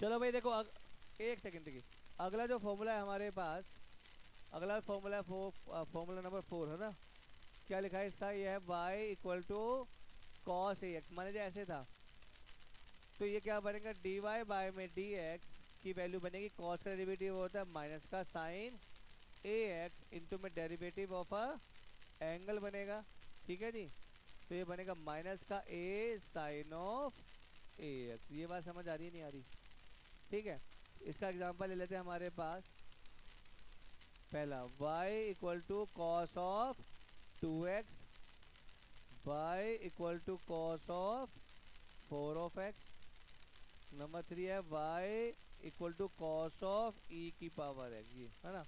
चलो भाई देखो एक सेकंड की, अगला जो फॉर्मूला है हमारे पास, अगला फॉर्मूला है फॉर्मूला नंबर 4 है ना। क्या लिखा है इसका, ये है y equal to cos a x, मान लीजिए ऐसे था, तो ये क्या बनेगा, डी वाई बाय में डी एक्स की वैल्यू बनेगी, कॉस का डेरिवेटिव होता है माइनस का साइन ए एक्स इंटू में डेरिवेटिव ऑफ अ एंगल बनेगा, ठीक है जी। तो ये बनेगा माइनस का a sine of a x. ये बात समझ आ रही है नहीं आ रही, ठीक है। इसका एग्जांपल ले लेते हैं हमारे पास, पहला y equal to cos of 2x, y equal to cos of 4 of x, number 3 है y equal to cos of e की पावर x, ये है ना।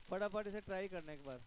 फटाफट इसे ट्राई करना एक बार।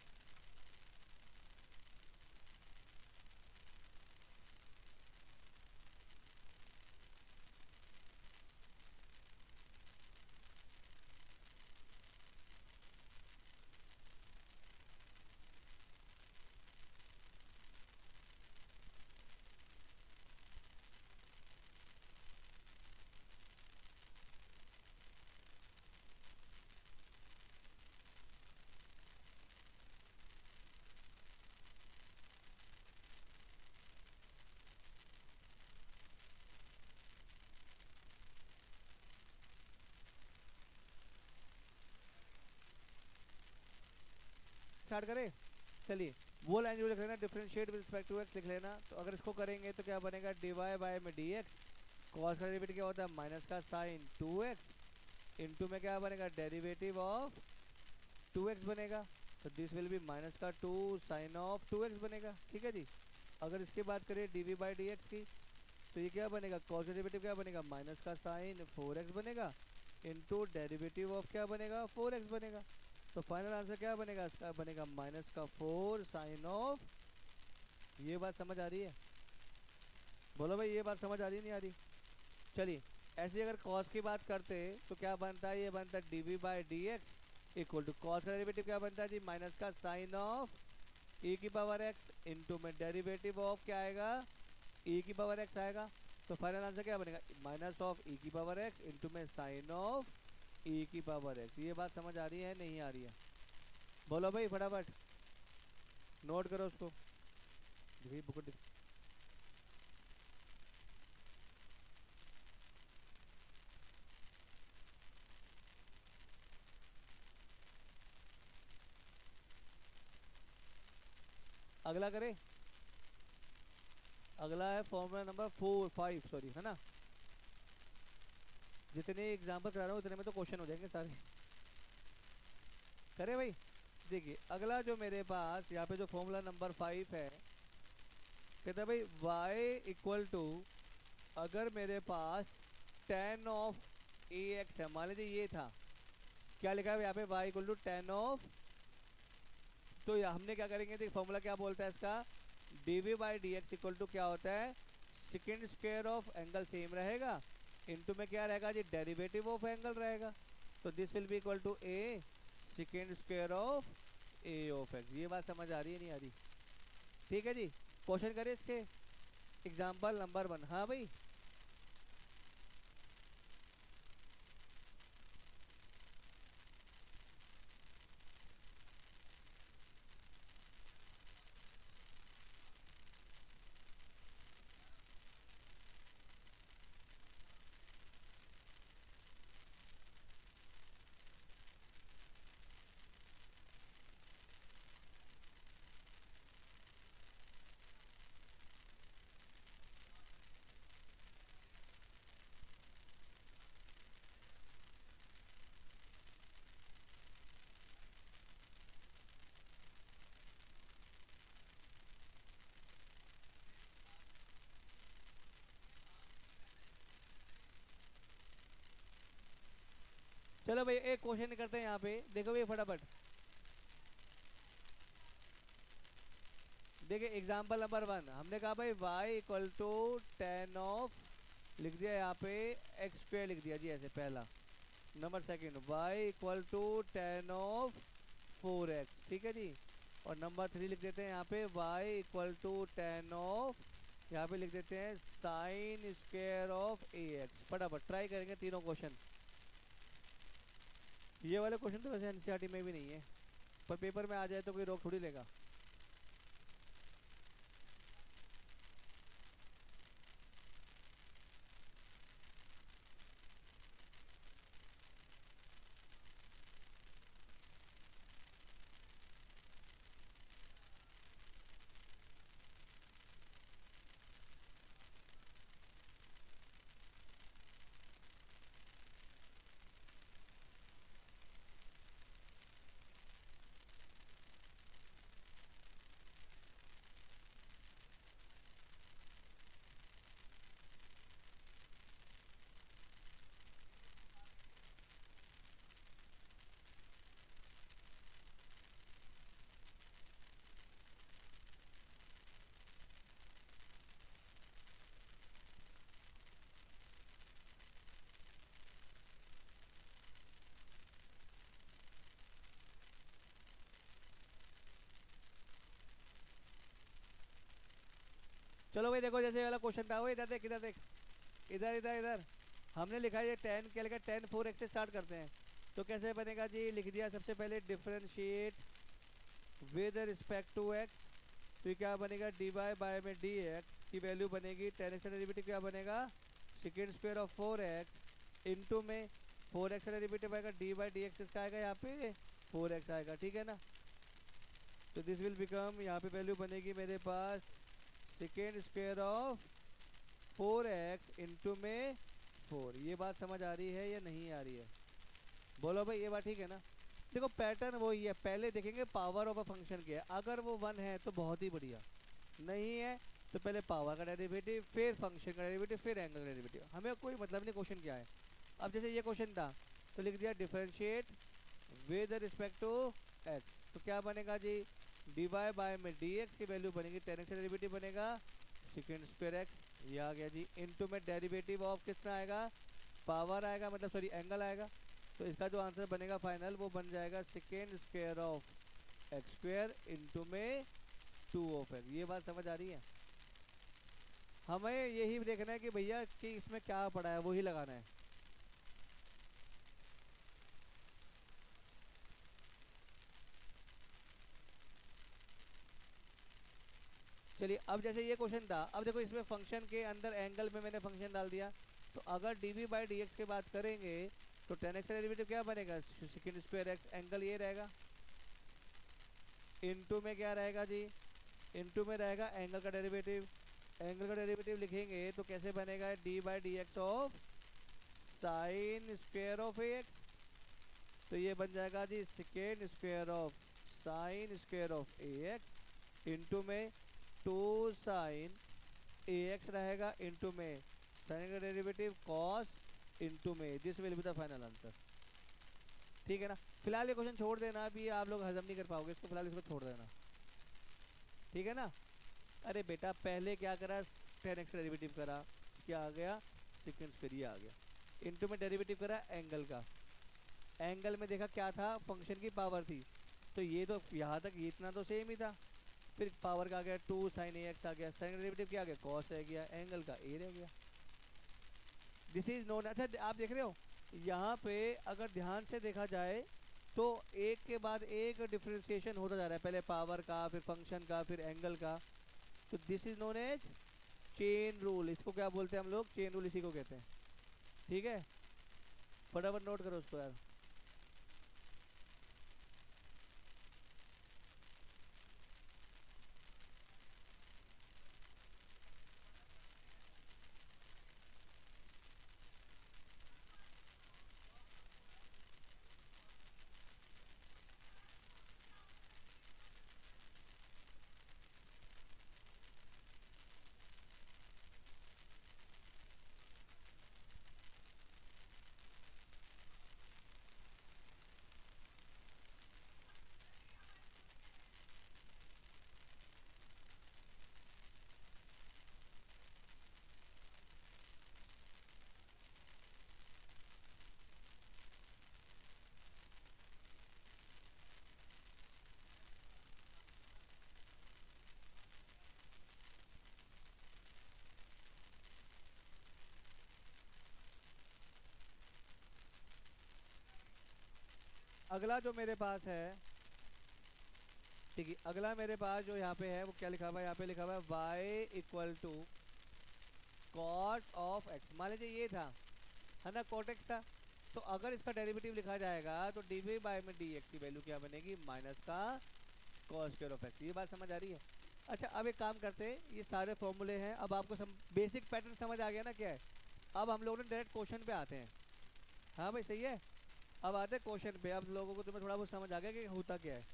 स्टार्ट करें, चलिए। वो लाइन जो लिख लेना, differentiate with respect to x लिख लेना। तो अगर इसको करेंगे तो क्या बनेगा, डी वाई बाय में डी एक्स, कॉस का डेरिवेटिव क्या होता है माइनस का साइन 2x, इनटू में क्या बनेगा डेरिवेटिव ऑफ 2x बनेगा, तो दिस विल बी माइनस का 2 साइन ऑफ 2x बनेगा, ठीक है जी। अगर इसकी बात करें d v by d x की, तो ये क्या बनेगा, कॉस डेरिवेटिव क्या बनेगा माइनस का साइन 4x बनेगा, इनटू डेरिवेटिव ऑफ क्या बनेगा 4x बनेगा। तो फाइनल आंसर क्या बनेगा, इसका बनेगा माइनस का 4 साइन ऑफ। ये बात समझ आ रही है, बोलो भाई ये बात समझ आ रही नहीं आ रही। चलिए, ऐसे अगर कॉस की बात करते तो क्या बनता है, ये बनता है d v by d x equal to cos का डेरिवेटिव क्या बनता है जी माइनस का साइन ऑफ ई की पावर एक्स, इंटू में डेरिवेटिव ऑफ क्या आएगा ई की पावर एक्स आएगा। तो फाइनल आंसर क्या बनेगा, माइनस ऑफ ई की पावर एक्स इंटू में साइन ऑफ ई की पावर एक्स। ये बात समझ आ रही है नहीं आ रही है, बोलो भाई फटाफट, नोट करो उसको, बुक। अगला करें, अगला है फॉर्मूला नंबर 4 5 सॉरी है ना। जितने एग्जाम्पल करा रहा हूँ उतने में तो क्वेश्चन हो जाएंगे सारे, करे भाई। देखिए अगला जो मेरे पास यहाँ पे जो फॉर्मूला नंबर 5 है, कहता है भाई y इक्वल टू, अगर मेरे पास tan ऑफ ए एक्स है, मान लीजिए ये था, क्या लिखा है यहाँ पे y equal to tan of, तो हमने क्या करेंगे, देख फॉर्मूला क्या बोलता है इसका, d v by d x equal to क्या होता है second square of angle same रहेगा, इनटू में क्या रहेगा जी डेरिवेटिव ऑफ एंगल रहेगा। तो this will be equal to a second square of a of x. ये बात समझ आ रही है नहीं आ रही, ठीक है जी। क्वेश्चन करें इसके, एग्जाम्पल नंबर 1, हाँ भाई। चलो भाई एक क्वेश्चन करते हैं यहाँ पे, देखो भाई फटाफट। देखिए एग्जाम्पल नंबर 1, हमने कहा भाई y equal to tan of, लिख दिया यहाँ पे एक्स स्क्वायर लिख दिया जी ऐसे पहला। Number second y equal to tan of 4x, ठीक है जी। और नंबर 3 लिख देते हैं यहाँ पे y equal to tan of, यहाँ पे लिख देते हैं sine square of a x. फटाफट ट्राई करेंगे तीनों क्वेश्चन। ये वाले क्वेश्चन तो वैसे एनसीईआरटी में भी नहीं है, पर पेपर में आ जाए तो कोई रोक थोड़ी लेगा। चलो भाई देखो, जैसे ये वाला क्वेश्चन था, वो इधर देख, इधर देख, इधर इधर इधर। हमने लिखा है ये 10, क्या लिखा, 10 4x से स्टार्ट करते हैं। तो कैसे बनेगा जी, लिख दिया सबसे पहले differentiate with respect to x. तो ये क्या बनेगा, डी बाय बाय में डी एक्स की वैल्यू बनेगी 10x का डेरिवेटिव क्या बनेगा, second square of 4x into में 4x का डेरिवेटिव आएगा डी बाई डी एक्स, किसका आएगा यहाँ पे 4x आएगा, ठीक है ना। तो दिस विल बिकम, यहाँ पे वैल्यू बनेगी मेरे पास second square of 4x into में 4। ये बात समझ आ रही है या नहीं आ रही है, बोलो भाई, ये बात ठीक है ना। देखो पैटर्न वही है, पहले देखेंगे पावर ऑफ अ फंक्शन क्या है, अगर वो 1 है तो बहुत ही बढ़िया, नहीं है तो पहले पावर का डेरिवेटिव, फिर फंक्शन का डेरिवेटिव, फिर एंगल का डेरिवेटिव, हमें कोई मतलब नहीं क्वेश्चन क्या है। अब जैसे ये क्वेश्चन था तो लिख दिया differentiate with respect to x, तो क्या बनेगा जी, डी वाई बाय में डी एक्स की वैल्यू बनेगी 10x का डेरिवेटिव बनेगा सेकेंड स्क्वायर एक्स, ये आ गया जी, इनटू में डेरिवेटिव ऑफ कितना आएगा, पावर आएगा, मतलब सॉरी एंगल आएगा। तो इसका जो आंसर बनेगा फाइनल वो बन जाएगा second square of x square into में 2 ऑफ एक्स। ये बात समझ आ रही है, हमें यही देखना है कि भैया कि इसमें क्या पड़ा है वही लगाना है। चलिए अब जैसे ये क्वेश्चन था, अब देखो इसमें फंक्शन के अंदर एंगल में मैंने फंक्शन डाल दिया, तो अगर d v by d x की बात करेंगे तो 10x का डेरिवेटिव क्या बनेगा, सेकेंड स्क्वायर एक्स, एंगल ये रहेगा, इनटू में क्या रहेगा जी, इनटू में रहेगा एंगल का डेरिवेटिव। एंगल का डेरिवेटिव लिखेंगे तो कैसे बनेगा, d by d x of sine square of a x. तो ये बन जाएगा जी second square of sine square of a x into में 2 साइन ए एक्स रहेगा, इंटू में साइन का डेरिवेटिव कॉस इंटू में, this will be the final answer, ठीक है ना। फिलहाल ये क्वेश्चन छोड़ देना, अभी आप लोग हजम नहीं कर पाओगे इसको, फिलहाल इसको छोड़ देना, ठीक है ना। अरे बेटा पहले क्या करा, 10x का डेरिवेटिव करा, क्या आ गया, सेकेंड स्क्वायर, ये आ गया, इंटू में डेरिवेटिव करा एंगल का, एंगल में देखा क्या था, फंक्शन की पावर थी, तो ये तो यहाँ तक ये इतना तो सेम ही था, फिर पावर का आ गया 2 साइन ए एक्स आ गया, साइन डेरिवेटिव क्या आ गया, कॉस रह गया, एंगल का ए रह गया। दिस इज नोन, अच्छा आप देख रहे हो यहाँ पे अगर ध्यान से देखा जाए तो एक के बाद एक डिफ्रेंशिएशन होता जा रहा है, पहले पावर का, फिर फंक्शन का, फिर एंगल का। तो this is known as chain rule, इसको क्या बोलते हैं हम लोग, चेन रूल इसी को कहते हैं, ठीक है। फटाफट नोट करो उसको यार। अगला जो मेरे पास है, ठीक है, अगला मेरे पास जो यहाँ पे है वो क्या लिखा हुआ है, यहाँ पे लिखा हुआ है y equal to cot of x. मान लीजिए ये था, है ना, कॉट एक्स था। तो अगर इसका डेरिवेटिव लिखा जाएगा तो डी वी बाई में डी एक्स की वैल्यू क्या बनेगी, माइनस का कॉस स्क्वायर ऑफ एक्स। ये बात समझ आ रही है? अच्छा, अब एक काम करते हैं, ये सारे फॉर्मूले हैं, अब आपको बेसिक पैटर्न समझ आ गया ना क्या है। अब हम लोग ने डायरेक्ट क्वेश्चन पे आते हैं। हाँ भाई सही है। अब आते हैं क्वेश्चन पे। अब लोगों को तुम्हें थोड़ा बहुत समझ आ गया कि होता क्या है।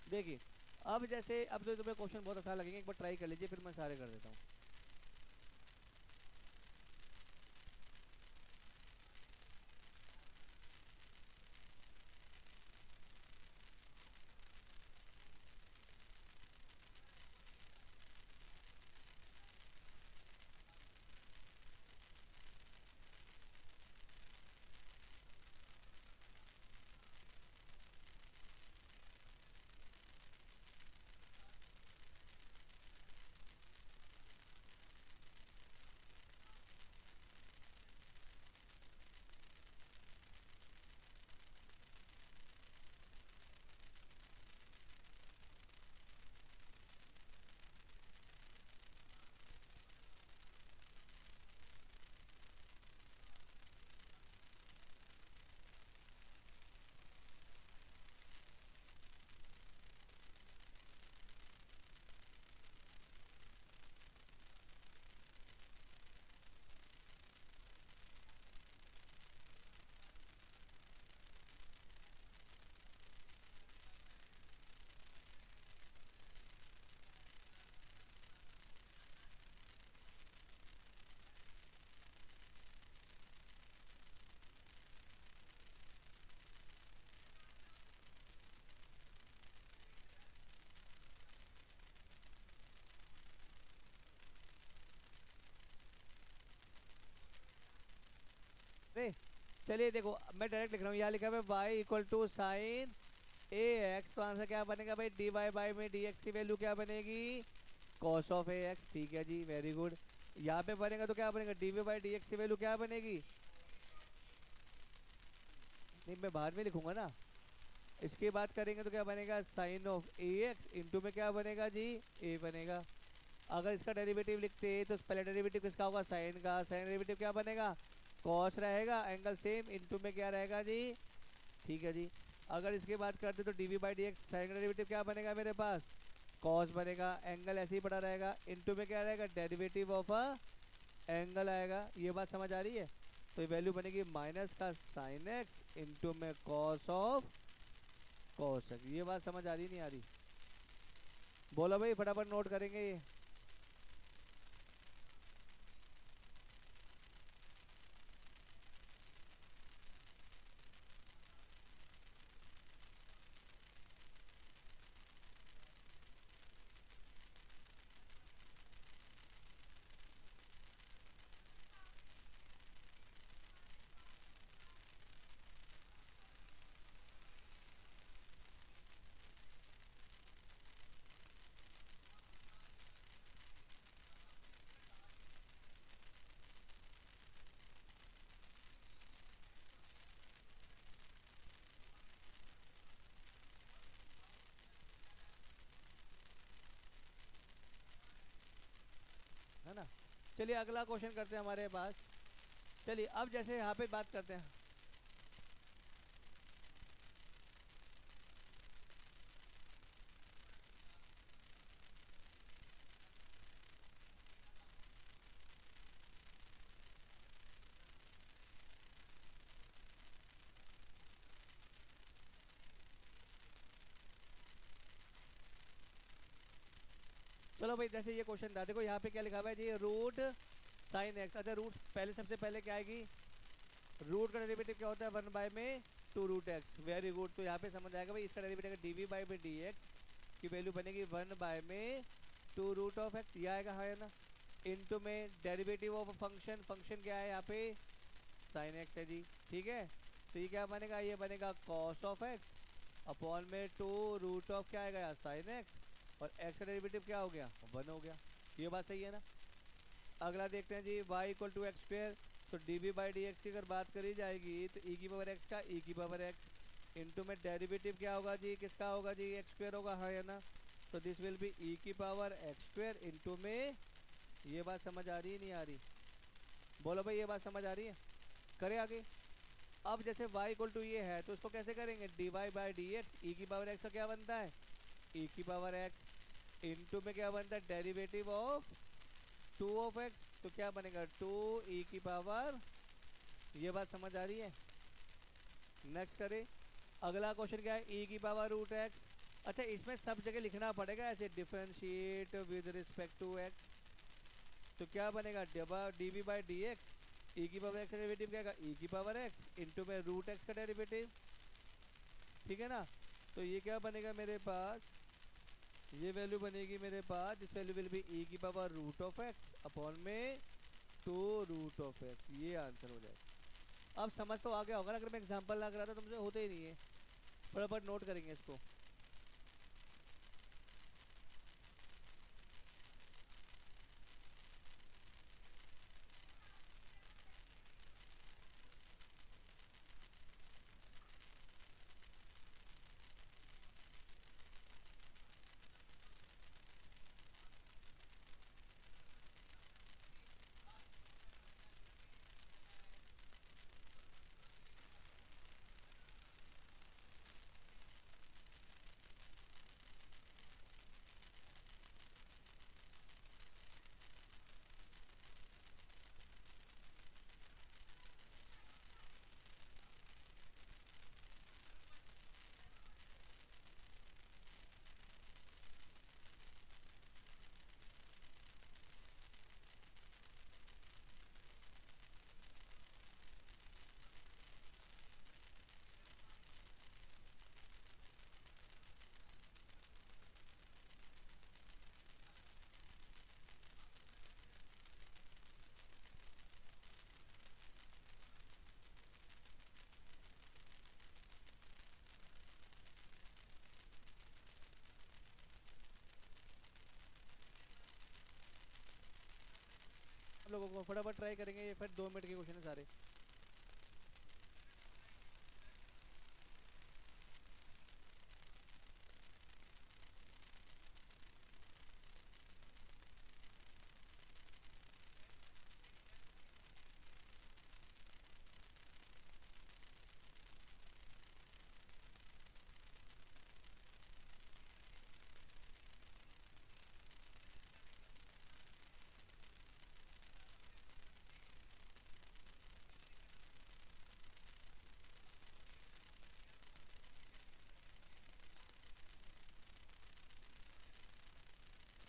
देखिए, अब जैसे अब तो तुम्हें क्वेश्चन बहुत आसान लगेंगे, एक बार ट्राई कर लीजिए, फिर मैं सारे कर देता हूँ। अरे चलिए देखो, मैं डायरेक्ट लिख रहा हूँ, यहाँ लिखा है y equal to sine a x. तो आंसर क्या बनेगा भाई, डी वाई बाई में डी एक्स की वैल्यू क्या बनेगी, कॉस ऑफ ए एक्स। ठीक है जी, वेरी गुड। यहाँ पे बनेगा तो क्या बनेगा, d v by d x की वैल्यू क्या बनेगी, नहीं मैं बाद में लिखूंगा ना। इसकी बात करेंगे तो क्या बनेगा, sine of a x into में क्या बनेगा जी, ए बनेगा। अगर इसका डेरिवेटिव लिखते तो पहले डेरिवेटिव किसका होगा, साइन का। साइन डेरिवेटिव क्या बनेगा, कॉस रहेगा, एंगल सेम, इंटू में क्या रहेगा जी, ठीक है जी। अगर इसकी बात करते तो d v by d x, sine का डेरिवेटिव क्या बनेगा मेरे पास, कॉस बनेगा, एंगल ऐसे ही पड़ा रहेगा, इंटू में क्या रहेगा, डेरिवेटिव ऑफ अ एंगल आएगा। ये बात समझ आ रही है? तो ये वैल्यू बनेगी माइनस का साइन एक्स इंटू में कॉस ऑफ कॉस एक्स। ये बात समझ आ रही नहीं आ रही, बोलो भाई, फटाफट नोट करेंगे ये। है ना। चलिए अगला क्वेश्चन करते हैं हमारे पास। चलिए अब जैसे यहाँ पे बात करते हैं, चलो भाई जैसे ये क्वेश्चन था, देखो यहाँ पे क्या लिखा हुआ है जी, रूट साइन एक्स। अच्छा रूट पहले, सबसे पहले क्या आएगी, रूट का डेरिवेटिव क्या होता है, 1 बाय में 2 रूट एक्स। Very good. तो यहाँ पे समझ आएगा भाई, इसका डेरिवेटिव डी वी बाई में डी एक्स की वैल्यू बनेगी 1/2 रूट ऑफ एक्स। ये आएगा, है ना। इनटू में डेरिवेटिव ऑफ फंक्शन, फंक्शन क्या है यहाँ पे, साइन एक्स है जी, ठीक है। तो ये क्या बनेगा, ये बनेगा कॉस ऑफ एक्स अपॉन में 2 रूट ऑफ क्या आएगा यार, साइन एक्स। और एक्स का डेरिवेटिव क्या हो गया, 1 हो गया। ये बात सही है ना। अगला देखते हैं जी, y equal to x square. तो d v by d x की अगर बात करी जाएगी तो ई की पावर एक्स का ई की पावर एक्स, इनटू में डेरिवेटिव क्या होगा जी, किसका होगा जी, एक्स स्क्वायर होगा, हाँ है ना। तो दिस विल बी ई की पावर एक्स स्क्वायर इनटू में, ये बात समझ आ रही है नहीं आ रही, बोलो भाई ये बात समझ आ रही है। करें आगे। अब जैसे y इक्वल टू ये है तो इसको कैसे करेंगे, d y by d x, e की पावर एक्स का क्या बनता है, ई की पावर एक्स इनटू में क्या बनता है, derivative of two of x, तो क्या बनेगा टू ई की पावर, ये बात समझ आ रही है। नेक्स्ट करें। अगला क्वेश्चन क्या है, ई की पावर रूट एक्स। अच्छा इसमें सब जगह लिखना पड़ेगा ऐसे, differentiate with respect to x, तो क्या बनेगा d v by d x, e की पावर एक्स का डेरिवेटिव क्या है, ई की पावर एक्स इनटू में रूट एक्स का डेरिवेटिव, ठीक है ना। तो ये क्या बनेगा मेरे पास, ये वैल्यू बनेगी मेरे पास, this value will be e की power root of x upon में टू रूट ऑफ एक्स, ये आंसर हो जाएगा। अब समझ तो आ गया होगा ना, अगर मैं एग्जांपल लग रहा था तुमसे होते ही नहीं है, फटाफट नोट करेंगे इसको। आप लोगों को फटाफट ट्राई करेंगे, ये फिर 2 मिनट के क्वेश्चन है सारे।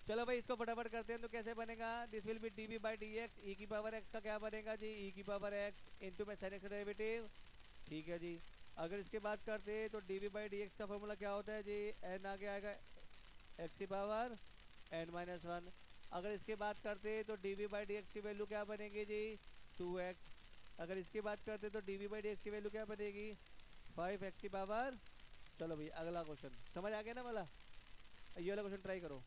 चलो भाई इसको फटाफट करते हैं, तो कैसे बनेगा, this will be d v by d x, e की पावर एक्स का क्या बनेगा जी, ई की पावर एक्स इंटू में साइन एक्स का डेरिवेटिव, ठीक है जी। अगर इसके बात करते हैं तो d v by d x का फॉर्मूला क्या होता है जी, एन आगे आएगा एक्स की पावर एन माइनस वन। अगर इसकी बात करते हैं तो d v by d x की वैल्यू क्या बनेगी जी, टू एक्स। अगर इसकी बात करते हैं तो d v by d x की वैल्यू क्या बनेगी, फाइव एक्स की पावर। चलो भाई अगला क्वेश्चन समझ आ गया ना वाला, ये वाला क्वेश्चन ट्राई करो,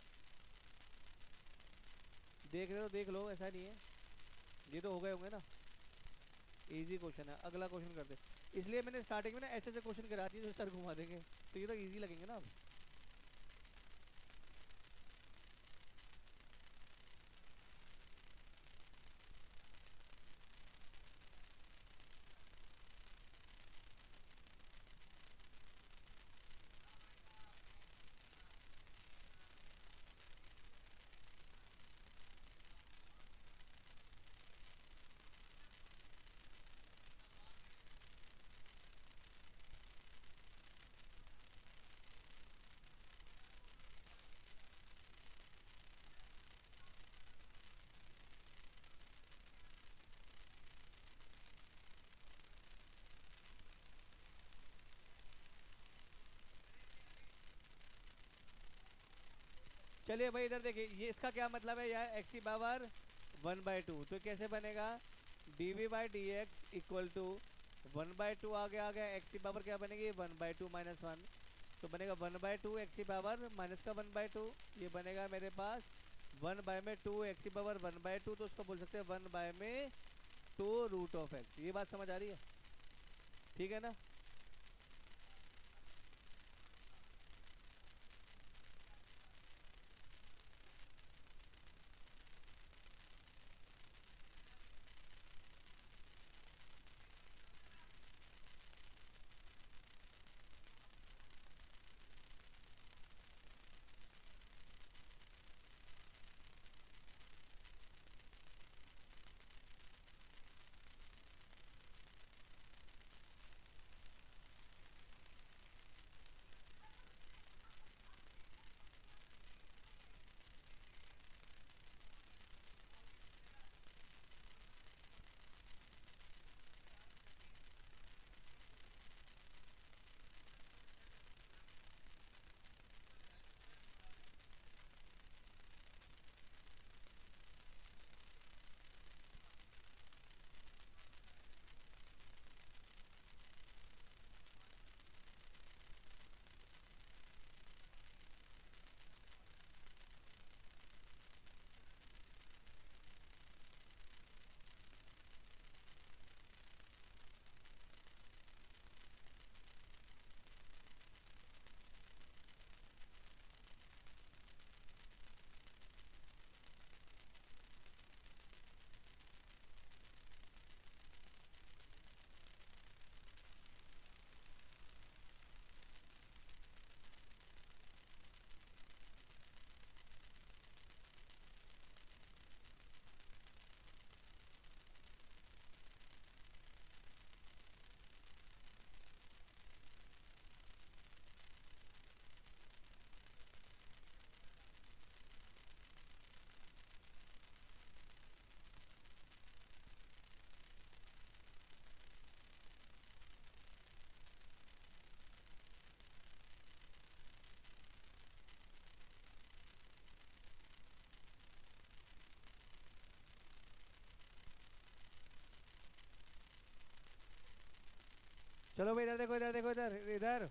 देख रहे हो देख लो, ऐसा नहीं है, ये तो हो गए होंगे ना, इजी क्वेश्चन है। अगला क्वेश्चन करते, इसलिए मैंने स्टार्टिंग में ना ऐसे ऐसे क्वेश्चन करा दिए जो सर घुमा देंगे, तो ये तो इजी लगेंगे ना अब। चलिए भाई इधर देखिए, ये इसका क्या मतलब है यार, एक्स की पावर वन बाई टू, तो कैसे बनेगा, d v by d x equal to one by two, आ गया एक्स की पावर क्या बनेगी, one by two minus one, तो बनेगा वन बाई टू एक्स की पावर माइनस का वन बाई टू, ये बनेगा मेरे पास वन बाय में टू एक्स की पावर वन बाय टू, तो उसको बोल सकते हैं वन बाय में टू रूट ऑफ एक्स, ये बात समझ आ रही है, ठीक है ना। चलो भाई इधर देखो, इधर देखो, इधर इधर।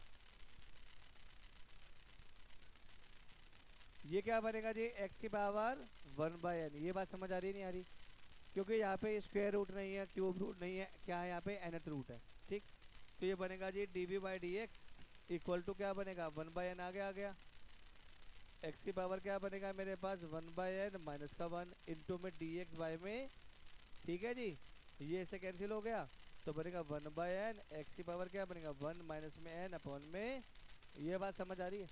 ये क्या बनेगा जी, एक्स की पावर 1/n। ये बात समझ आ रही नहीं आ रही? क्योंकि यहाँ पे स्क्वायर रूट नहीं है, क्यूब रूट नहीं है, क्या है यहाँ पे, nth रूट है। ठीक, तो ये बनेगा जी dv/dx इक्वल टू क्या बनेगा, 1/n। आ गया एक्स की पावर क्या बनेगा मेरे पास, 1/n माइनस का 1 इंटू में dx बाय में। ठीक है जी, ये इससे कैंसिल हो गया, तो बनेगा 1/n। एक्स की पावर क्या बनेगा, 1 माइनस में n अपॉन में। ये बात समझ आ रही है?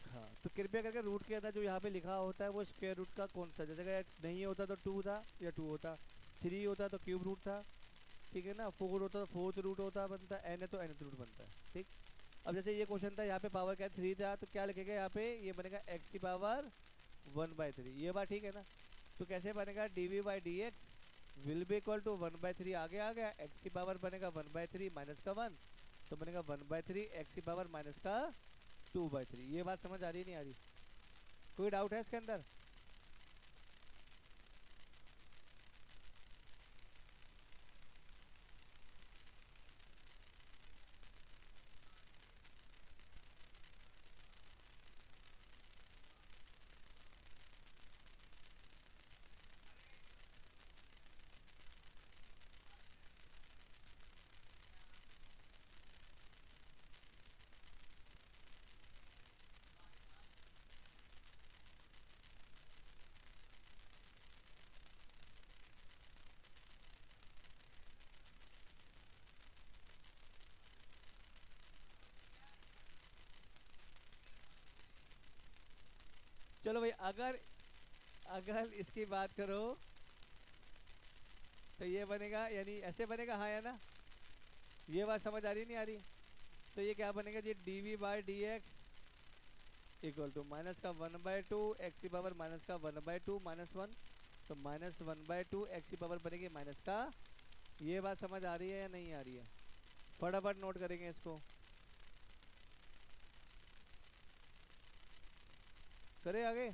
हाँ, तो कृपया करके रूट के अंदर जो यहाँ पे लिखा होता है वो स्क्वायर रूट का कौन सा, जैसे कि नहीं होता तो 2 था या 2 होता, 3 होता तो क्यूब रूट था, ठीक है ना, 4 होता तो फोर्थ रूट होता बनता, n है तो nth रूट बनता है। ठीक, अब जैसे ये क्वेश्चन था, यहाँ पे पावर क्या 3 था, तो क्या लिखेगा यहाँ पे, ये बनेगा x की पावर 1/3। ये बात ठीक है ना? तो कैसे बनेगा, dv/dx will be equal to 1/3। आ गया x की पावर बनेगा 1/3 माइनस का 1, तो बनेगा 1/3 x की पावर माइनस का 2/3। ये बात समझ आ रही नहीं आ रही? कोई डाउट है इसके अंदर? चलो भाई, अगर अगर इसकी बात करो तो ये बनेगा, यानी ऐसे बनेगा, हाँ या ना? ये बात समझ आ रही नहीं आ रही? तो ये क्या बनेगा जी, dv/dx इक्वल टू माइनस का 1/2 एक्स की पावर माइनस का 1/2 माइनस 1, तो माइनस 1/2 एक्स की पावर बनेगी माइनस का। ये बात समझ आ रही है या नहीं आ रही है? फटाफट नोट करेंगे इसको, करें आगे।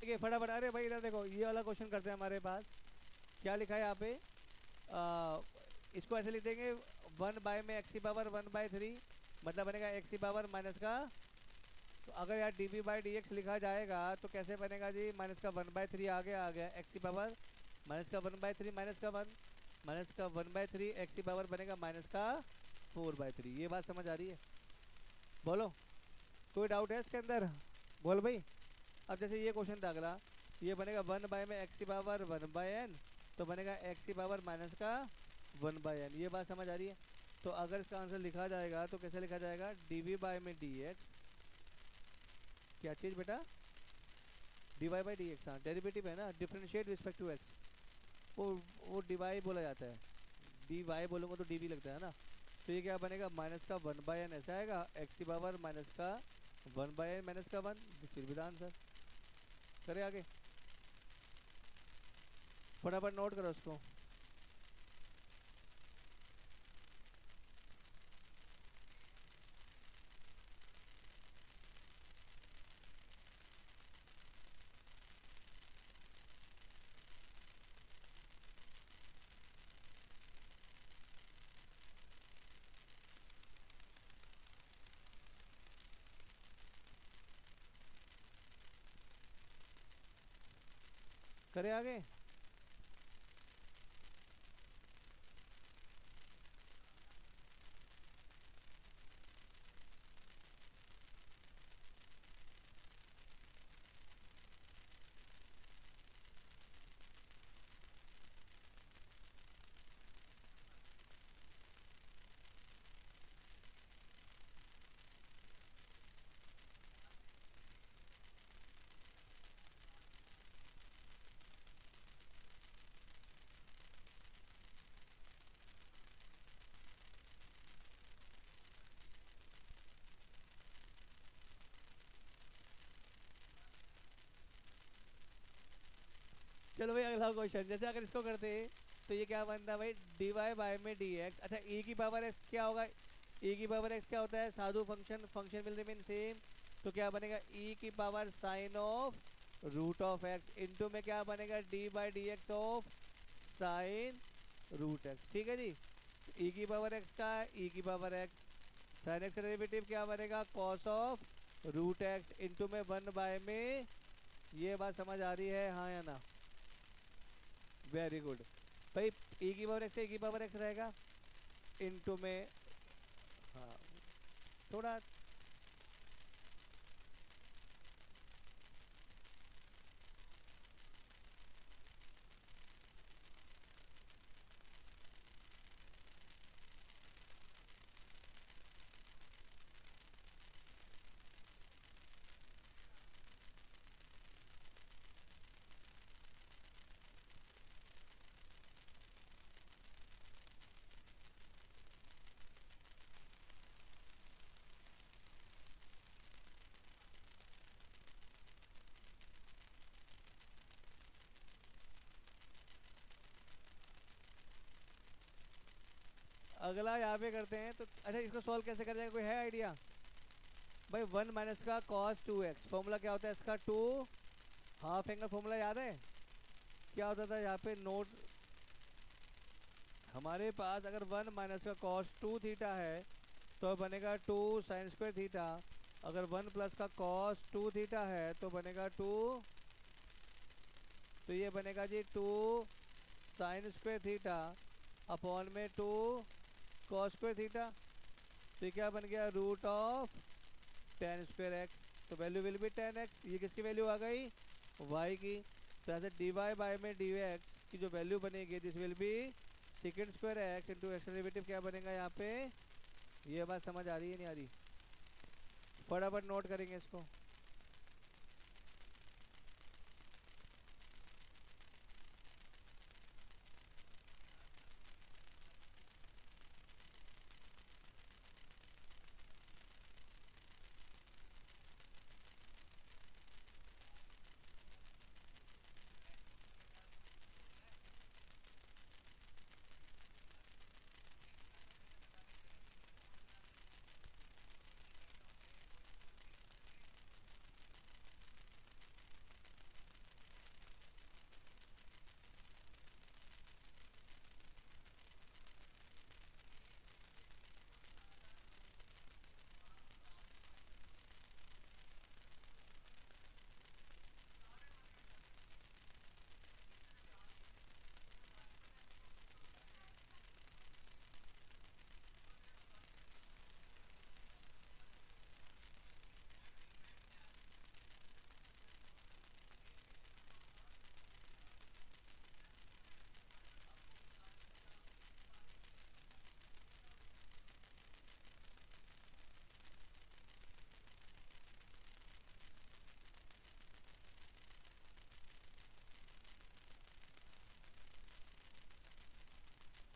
देखिए फटाफट, अरे भाई इधर देखो, ये वाला क्वेश्चन करते हैं। हमारे पास क्या लिखा है यहाँ पे, आ, इसको ऐसे लिख देंगे, 1 में एक्स की पावर 1/3, मतलब बनेगा एक्स की पावर माइनस का। तो अगर यार dv/dx लिखा जाएगा तो कैसे बनेगा जी, माइनस का 1/3 आ गया एक्स की पावर माइनस का 1/3 माइनस का 1 माइनस का 1/3 एक्स की पावर बनेगा माइनस का 4/3। ये बात समझ आ रही है? बोलो, कोई डाउट है इसके अंदर? बोल भाई। अब जैसे ये क्वेश्चन था अगला, ये बनेगा 1 में एक्स की पावर 1/n, तो बनेगा एक्स की पावर माइनस का 1/n। ये बात समझ आ रही है? तो अगर इसका आंसर लिखा जाएगा तो कैसे लिखा जाएगा, dv/dx, क्या चीज़ बेटा, dy/dx, हाँ डेरिवेटिव है ना, डिफरेंशिएट रिस्पेक्ट टू एक्स। वो वो डिवाई बोला जाता है, डी वाई बोलूँगा तो dv लगता है ना। तो ये क्या बनेगा, माइनस का 1/n ऐसा आएगा, एक्स की पावर माइनस का 1/n माइनस का 1। This will be the answer. करें आगे, फटाफट नोट करो उसको। करें आगे, चलो भाई अगला क्वेश्चन, जैसे अगर इसको करते तो ये क्या बनता है भाई, डी वाई बाय में डी एक्स। अच्छा ई की पावर एक्स क्या होगा, ई की पावर एक्स क्या होता है, साधु function, function will remain same. तो क्या बनेगा ई की power sine of root of x into में क्या बनेगा d by d x of sine root x. ठीक है जी, ई की पावर एक्स का ई की पावर एक्स, साइन एक्स का डेरिवेटिव क्या बनेगा cos of root x into में 1 बाय में। ये बात समझ आ रही है हाँ या ना, वेरी गुड भाई। ई की पावर एक्स से ई की पावर एक्स रहेगा इनटू में, हाँ थोड़ा अगला यहाँ पे करते हैं। तो अच्छा इसको सॉल्व कैसे कर जाएगा, कोई है आइडिया भाई। 1 - का कॉस 2x, फॉर्मूला क्या होता है इसका, 2 हाफ एंगल फॉर्मूला याद है क्या होता था यहाँ पे, नोट हमारे पास अगर 1 - का कॉस 2 थीटा है तो बनेगा 2 साइन स्क्वायर थीटा। अगर 1 + का कॉस 2 थीटा है तो बनेगा 2, तो ये बनेगा जी 2 साइन स्क्वायर थीटा अपॉन में 2 कॉस स्क्वायर थीटा। तो ये क्या बन गया root of ten square x. तो वैल्यू विल बी 10x। ये किसकी वैल्यू आ गई, y की। तो ऐसे डी वाई बाय में डी एक्स की जो वैल्यू बनेगी this will B second square x into x derivative क्या बनेगा यहाँ पे। ये बात समझ आ रही है नहीं आ रही, फटाफट नोट करेंगे इसको।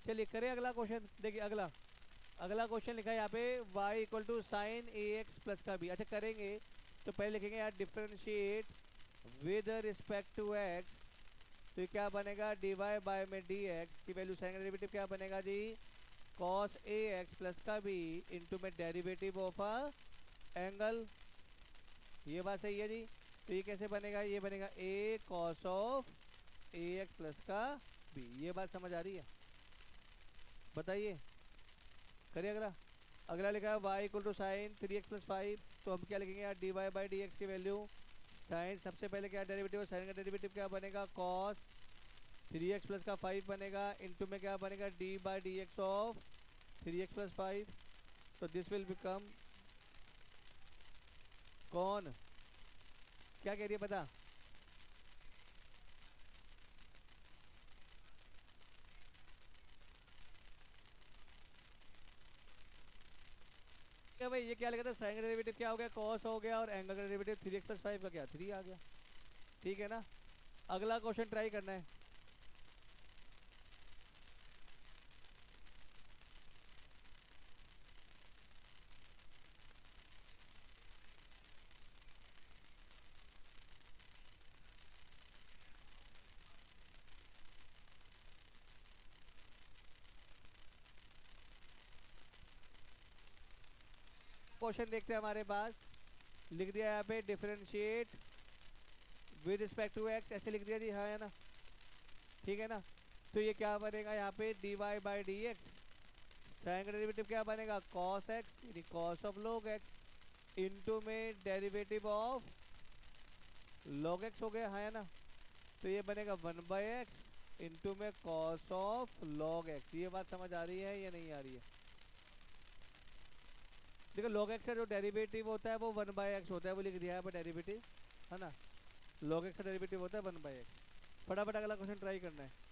चलिए करें अगला क्वेश्चन। देखिए अगला अगला क्वेश्चन लिखा है यहाँ पे y equal to sine a x plus का बी। अच्छा करेंगे तो पहले लिखेंगे यार differentiate with respect to x. तो ये क्या बनेगा डी वाई बाय में डी एक्स की वैल्यू साइन का डेरिवेटिव क्या बनेगा जी कॉस ए एक्स प्लस का बी इंटू में डेरिवेटिव ऑफ अ एंगल। ये बात सही है जी। तो ये कैसे बनेगा, ये बनेगा a cos of a x plus का बी। ये बात समझ आ रही है बताइए, करिए अगला। अगला लिखा है y equal to sine 3x plus 5। तो हम क्या लिखेंगे यार d y by d x की वैल्यू, साइन सबसे पहले क्या डेरिवेटिव, साइन का डेरिवेटिव क्या बनेगा कॉस 3x प्लस का 5 बनेगा इंटू में क्या बनेगा d by d x of 3x plus 5। तो दिस विल बिकम कौन, क्या कह रही है पता, क्या भाई ये क्या लगा था, साइन का डेरिवेटिव क्या हो गया कॉस हो गया और एंगल का डेरिवेटिव 3x प्लस 5 का क्या 3 आ गया। ठीक है ना, अगला क्वेश्चन ट्राई करना है। क्वेश्चन देखते हैं हमारे पास, लिख दिया यहाँ पे differentiate with respect to x, ऐसे लिख दिया जी, हाँ है ना, ठीक है ना। तो ये क्या बनेगा यहाँ पे d y by d x, sine का डेरिवेटिव क्या बनेगा कॉस एक्स यानी cos of log x into में डेरिवेटिव ऑफ लॉग एक्स हो गया, हाँ है ना। तो ये बनेगा 1/x इंटू में कॉस ऑफ लॉग एक्स। ये बात समझ आ रही है या नहीं आ रही है? देखो लॉग एक्स का जो डेरिवेटिव होता है वो 1/x होता है, वो लिख दिया है डेरिवेटिव, है ना। लॉग एक्स का डेरिवेटिव होता है 1/x। फटाफट अगला क्वेश्चन ट्राई करना है।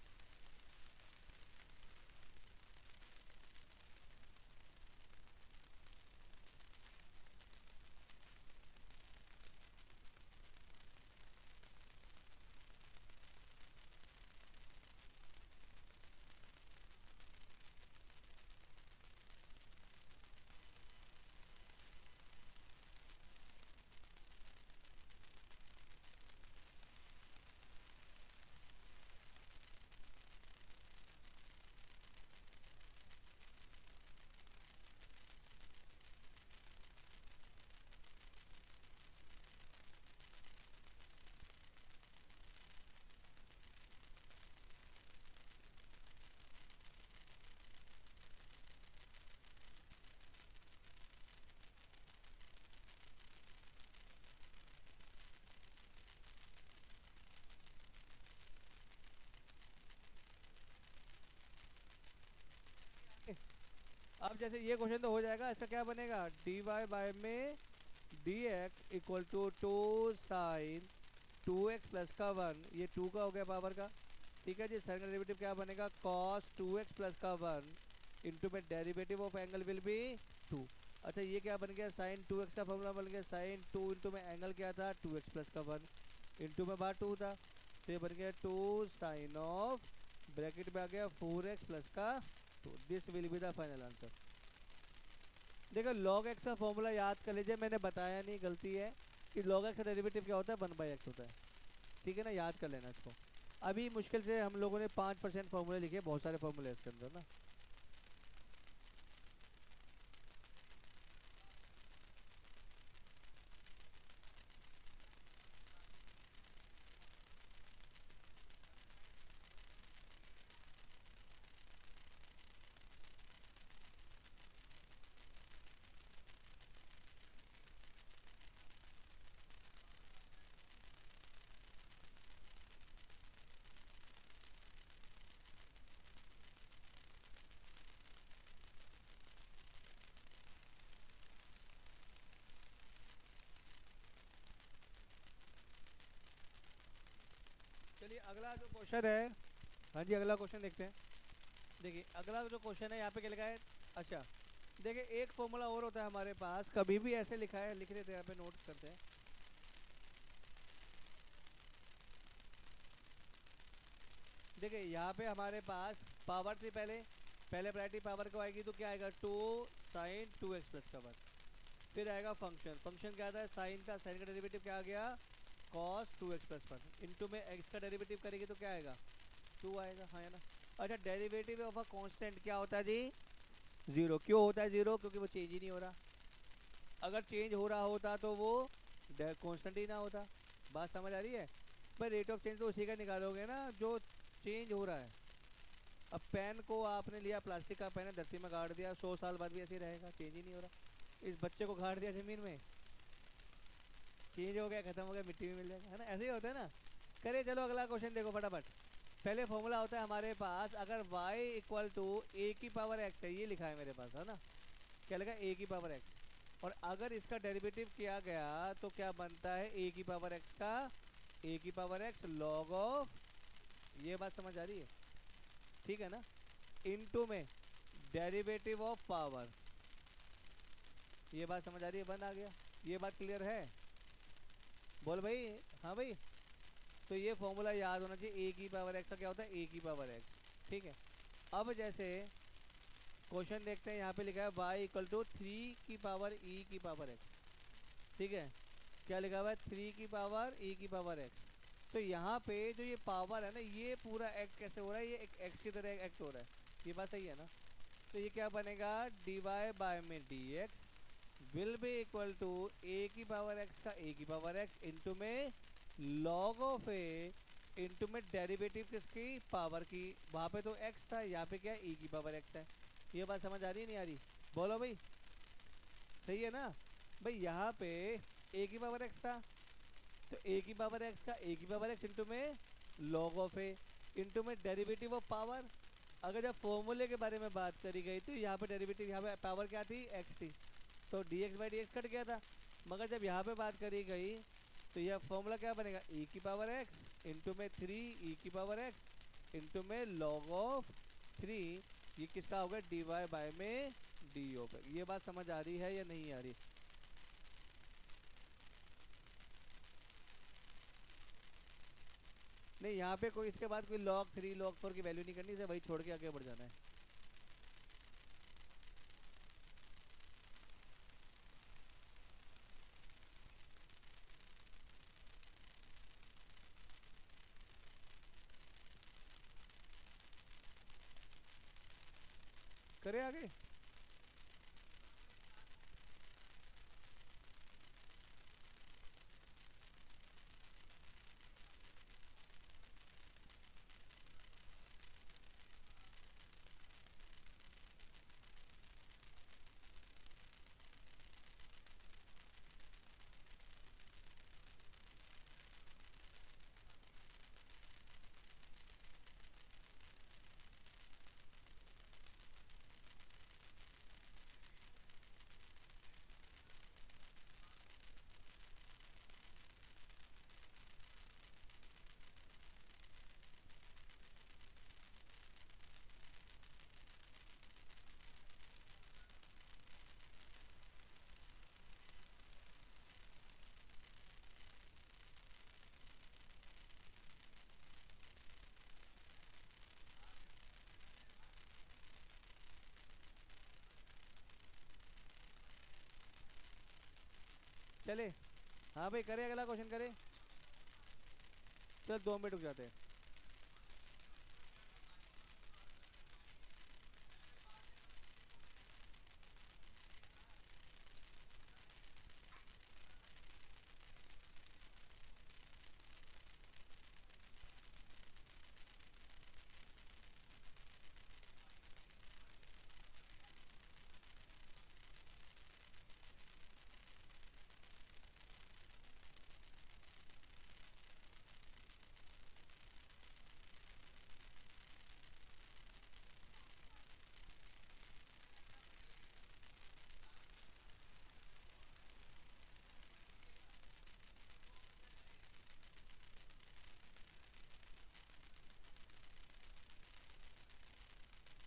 अब जैसे ये क्वेश्चन तो हो जाएगा, इसका क्या बनेगा डी वाई बाय में d x equal to 2 sine 2x plus का 1, ये 2 का हो गया पावर का, ठीक है जी। साइन का डेरिवेटिव क्या बनेगा cos 2x प्लस का 1 इंटू में derivative of angle will be 2। अच्छा ये क्या बन गया साइन 2x का फॉर्मूला बन गया साइन 2 इंटू में एंगल क्या था 2x प्लस का 1 इंटू में बाहर 2 था, तो ये बन गया 2 साइन ऑफ ब्रैकेट में आ गया 4x प्लस का 2। This will be the final answer. देखो log x का फॉर्मूला याद कर लीजिए, मैंने बताया नहीं, गलती है कि log x का डेरिवेटिव क्या होता है 1/x होता है, ठीक है ना, याद कर लेना इसको। अभी मुश्किल से हम लोगों ने 5% फॉर्मूले लिखे, बहुत सारे फॉर्मूले इसके अंदर ना। चलिए अगला जो क्वेश्चन है, हाँ जी अगला क्वेश्चन देखते हैं। देखिए अगला जो क्वेश्चन है यहाँ पे क्या लिखा है, अच्छा देखिए एक फॉर्मूला और होता है हमारे पास, कभी भी ऐसे लिखा है, लिख लेते हैं यहाँ पे, नोट करते हैं। देखिए यहाँ पे हमारे पास पावर थी, पहले पहले वैरायटी पावर को आएगी तो क्या आएगा 2 साइन 2x प्लस का 1, फिर आएगा फंक्शन, फंक्शन क्या आता है साइन का, साइन का डेरिवेटिव क्या आ गया cos 2x प्लस 1 इंटू में x का डेरिवेटिव करेंगे तो क्या आएगा 2 आएगा, हाँ है ना। अच्छा डेरिवेटिव ऑफ अ कांस्टेंट क्या होता है जी 0। क्यों होता है 0? क्योंकि वो चेंज ही नहीं हो रहा। अगर चेंज हो रहा होता तो वो कांस्टेंट ही ना होता। बात समझ आ रही है? पर रेट ऑफ चेंज तो उसी का निकालोगे ना जो चेंज हो रहा है। अब पेन को आपने लिया, प्लास्टिक का पेन है, धरती में गाड़ दिया, 100 साल बाद भी ऐसे ही रहेगा, चेंज ही नहीं हो रहा। इस बच्चे को गाड़ दिया जमीन में, चेंज हो गया, खत्म हो गया, मिट्टी में मिल जाएगा, है ना, ऐसे ही होता है ना। करे चलो अगला क्वेश्चन देखो फटाफट। पहले फॉर्मूला होता है हमारे पास, अगर y इक्वल टू ए की पावर x है, ये लिखा है मेरे पास, है ना, क्या लिखा है a की पावर x, और अगर इसका डेरिवेटिव किया गया तो क्या बनता है a की पावर x का a की पावर x log ऑफ, ये बात समझ आ रही है, ठीक है ना, इनटू में डेरिवेटिव ऑफ पावर, ये बात समझ आ रही है, बन आ गया, ये बात क्लियर है? बोल भाई, हाँ भाई। तो ये फॉर्मूला याद होना चाहिए, a की पावर x का क्या होता है a की पावर x, ठीक है। अब जैसे क्वेश्चन देखते हैं, यहाँ पे लिखा है y इक्वल टू 3 की पावर e की पावर x, ठीक है, क्या लिखा हुआ है 3 की पावर e की पावर x। तो यहाँ पे जो ये पावर है ना, ये पूरा एक्ट कैसे हो रहा है, ये एक x की तरह एक्ट हो रहा है, ये बात सही है ना। तो ये क्या बनेगा dy बाय में dx will be equal to a की पावर एक्स का ए की पावर एक्स इंटू में लॉग ऑफ ए इंटू में डेरिवेटिव किसकी पावर की, वहां पे तो एक्स था, यहाँ पे क्या है ई की पावर एक्स है। ये बात समझ आ रही है नहीं आ रही, बोलो भाई, सही है ना भाई। यहाँ पे ए की पावर एक्स था, तो ए की पावर एक्स का ए की पावर एक्स इंटू में लॉग ऑफ ए इंटू में डेरिवेटिव ऑफ पावर। अगर जब फॉर्मूले के बारे में बात करी गई तो यहाँ पे डेरिवेटिव, यहाँ पे पावर क्या थी, एक्स थी, तो D x by d x cut गया था। मगर जब यहाँ पे बात करी गई तो यह फॉर्मूला क्या बनेगा, ई की पावर एक्स इंटू में 3 ई की पावर एक्स इंटू में लॉग ऑफ 3, ये किसका होगा, डी वाई बाय में डी ऑफ। ये बात समझ आ रही है या नहीं आ रही? नहीं, यहाँ पे कोई इसके बाद कोई log 3 log 4 की वैल्यू नहीं करनी, इसे वही छोड़ के आगे बढ़ जाना है। करे आगे। चले, हाँ भाई करे, अगला क्वेश्चन करे। चल 2 मिनट रुक जाते हैं।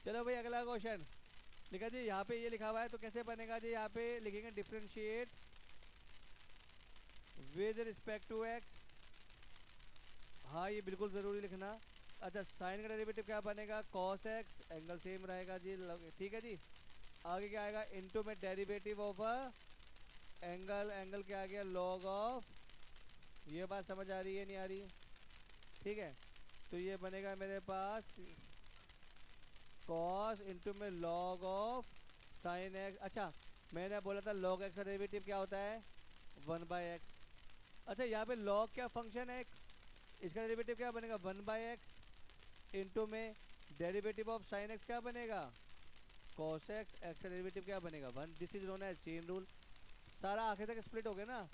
चलो भाई अगला क्वेश्चन लिखा जी, यहाँ पे ये लिखा हुआ है तो कैसे बनेगा जी, यहाँ पे लिखेंगे differentiate with respect to x. हाँ ये बिल्कुल ज़रूरी लिखना। अच्छा, साइन का डेरिवेटिव क्या बनेगा, कॉस एक्स, एंगल सेम रहेगा जी, ठीक है जी। आगे क्या आएगा, इनटू में डेरिवेटिव ऑफ एंगल, एंगल क्या आ गया, लॉग ऑफ। ये बात समझ आ रही है नहीं आ रही? ठीक है, तो ये बनेगा मेरे पास कॉस इंटू में लॉग ऑफ साइन एक्स। अच्छा, मैंने बोला था लॉग एक्स का डेरिवेटिव क्या होता है, 1/x। अच्छा, यहाँ पे लॉग क्या फंक्शन है, इसका डेरिवेटिव क्या बनेगा, 1/x इंटू में डेरिवेटिव ऑफ साइन एक्स क्या बनेगा, कॉस एक्स। एक्स का डेरिवेटिव क्या बनेगा, 1। This is known as chain rule. सारा आखिर तक स्प्लिट हो गया ना।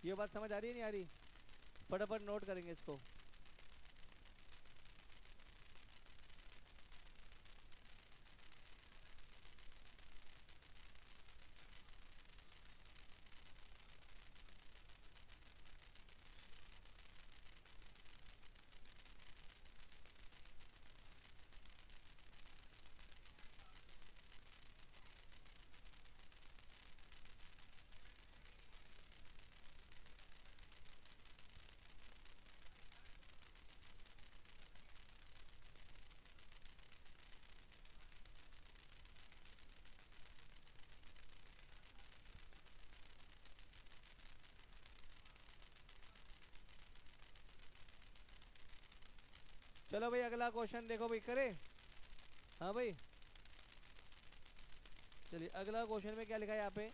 ये बात समझ आ रही है नहीं आ रही? फटाफट नोट करेंगे इसको। चलो भाई अगला क्वेश्चन देखो भाई, करे। हाँ भाई, चलिए अगला क्वेश्चन में क्या लिखा है यहाँ पे,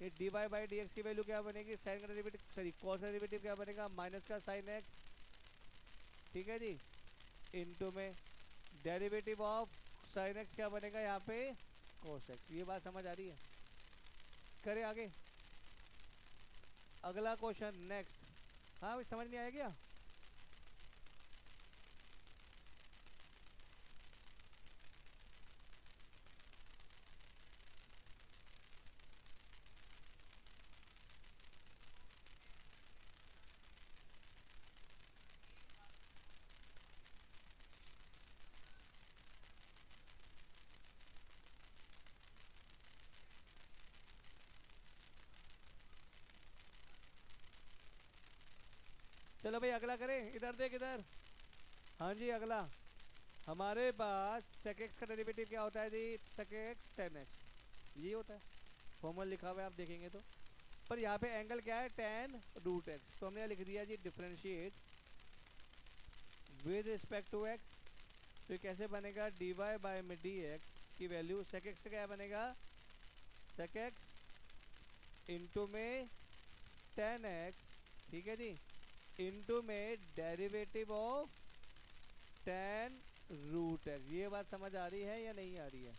ये d y by d x की वैल्यू क्या बनेगी, साइन का डेरिवेटिव सॉरी कॉस का डेरिवेटिव क्या बनेगा, माइनस का साइन एक्स, ठीक है जी, इनटू में डेरिवेटिव ऑफ साइन एक्स क्या बनेगा यहाँ पे, कॉस एक्स। ये बात समझ आ रही है? करें आगे अगला क्वेश्चन नेक्स्ट। हाँ भाई समझ नहीं आया क्या? चलो भाई अगला करें, इधर देख इधर। हाँ जी अगला हमारे पास sec x का डेरिवेटिव क्या होता है जी, sec x tan x, ये होता है, फॉर्मूला लिखा हुआ है आप देखेंगे तो। पर यहाँ पे एंगल क्या है, tan रूट x, तो हमने लिख दिया जी differentiate with respect to x। तो कैसे बनेगा, dy बाय में dx की वैल्यू sec x का क्या बनेगा, sec x इंटू में tan x, ठीक है जी, इंटू में derivative of tan root x। ये बात समझ आ रही है या नहीं आ रही है?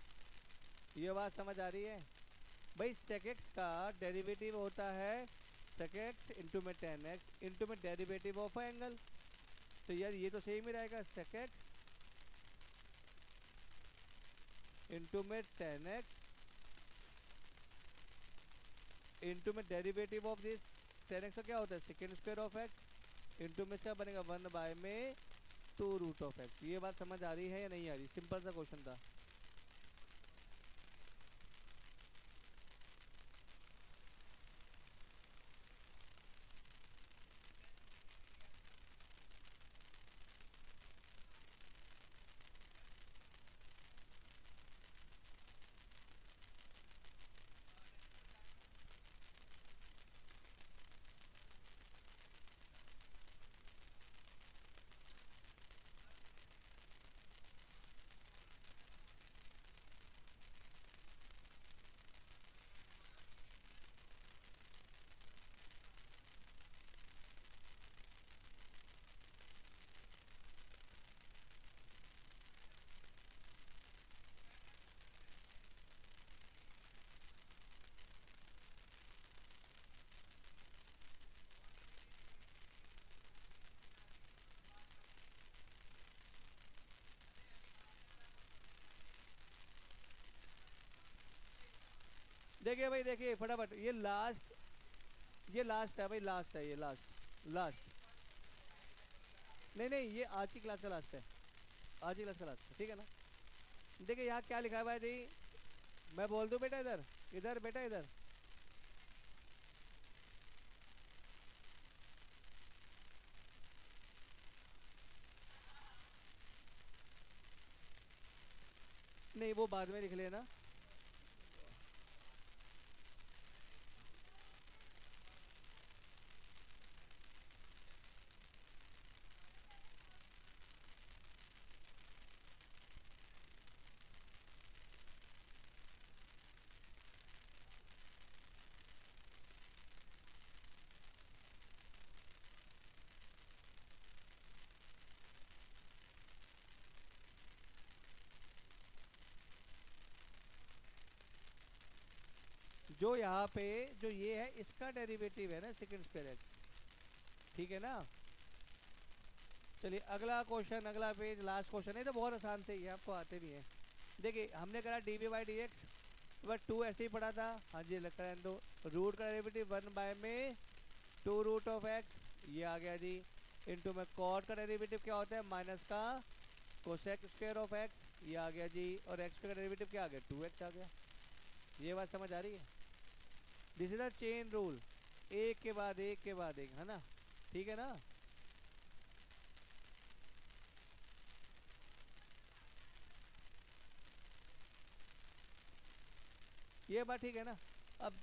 ये बात समझ आ रही है भाई? sec x का डेरिवेटिव होता है sec x इंटू में tan x इंटू में डेरिवेटिव ऑफ एंगल। तो यार ये तो सेम ही रहेगा, sec x इंटू में tan x इंटू में derivative of this, tan x का क्या होता है second square of x, into में इसका बनेगा 1 बाय में 2 रूट ऑफ x। ये बात समझ आ रही है या नहीं आ रही? सिंपल सा क्वेश्चन था। देखिए भाई देखिए फटाफट, ये लास्ट है भाई, लास्ट है, ये लास्ट लास्ट। नहीं नहीं ये आज की क्लास का लास्ट है, आज की क्लास का लास्ट है, ठीक है ना? देखिए यहाँ क्या लिखा है भाई जी, मैं बोल दूं बेटा, इधर इधर बेटा इधर, नहीं वो बाद में लिख लेना। जो यहाँ पे जो ये है इसका डेरिवेटिव है ना सेकंड स्क्वायर एक्स, ठीक है ना? चलिए अगला क्वेश्चन, अगला पेज, लास्ट क्वेश्चन है, तो बहुत आसान से ही है, आपको आते भी है। देखिए हमने करा d v by d x, but टू ऐसे ही पढ़ा था, हाँ जी लगता है तो रूट का डेरिवेटिव 1 बाय में 2 रूट ऑफ एक्स, ये आ गया जी, इंटू में कॉट का डेरिवेटिव क्या होता है, माइनस का कोसेक स्क्वायर ऑफ एक्स, ये आ गया जी, और एक्स का डेरिवेटिव क्या आ गया, 2x आ गया। ये बात समझ आ रही है? This is a chain rule, एक के बाद एक के बाद एक, है ना? ठीक है ना? ये बात ठीक है ना? अब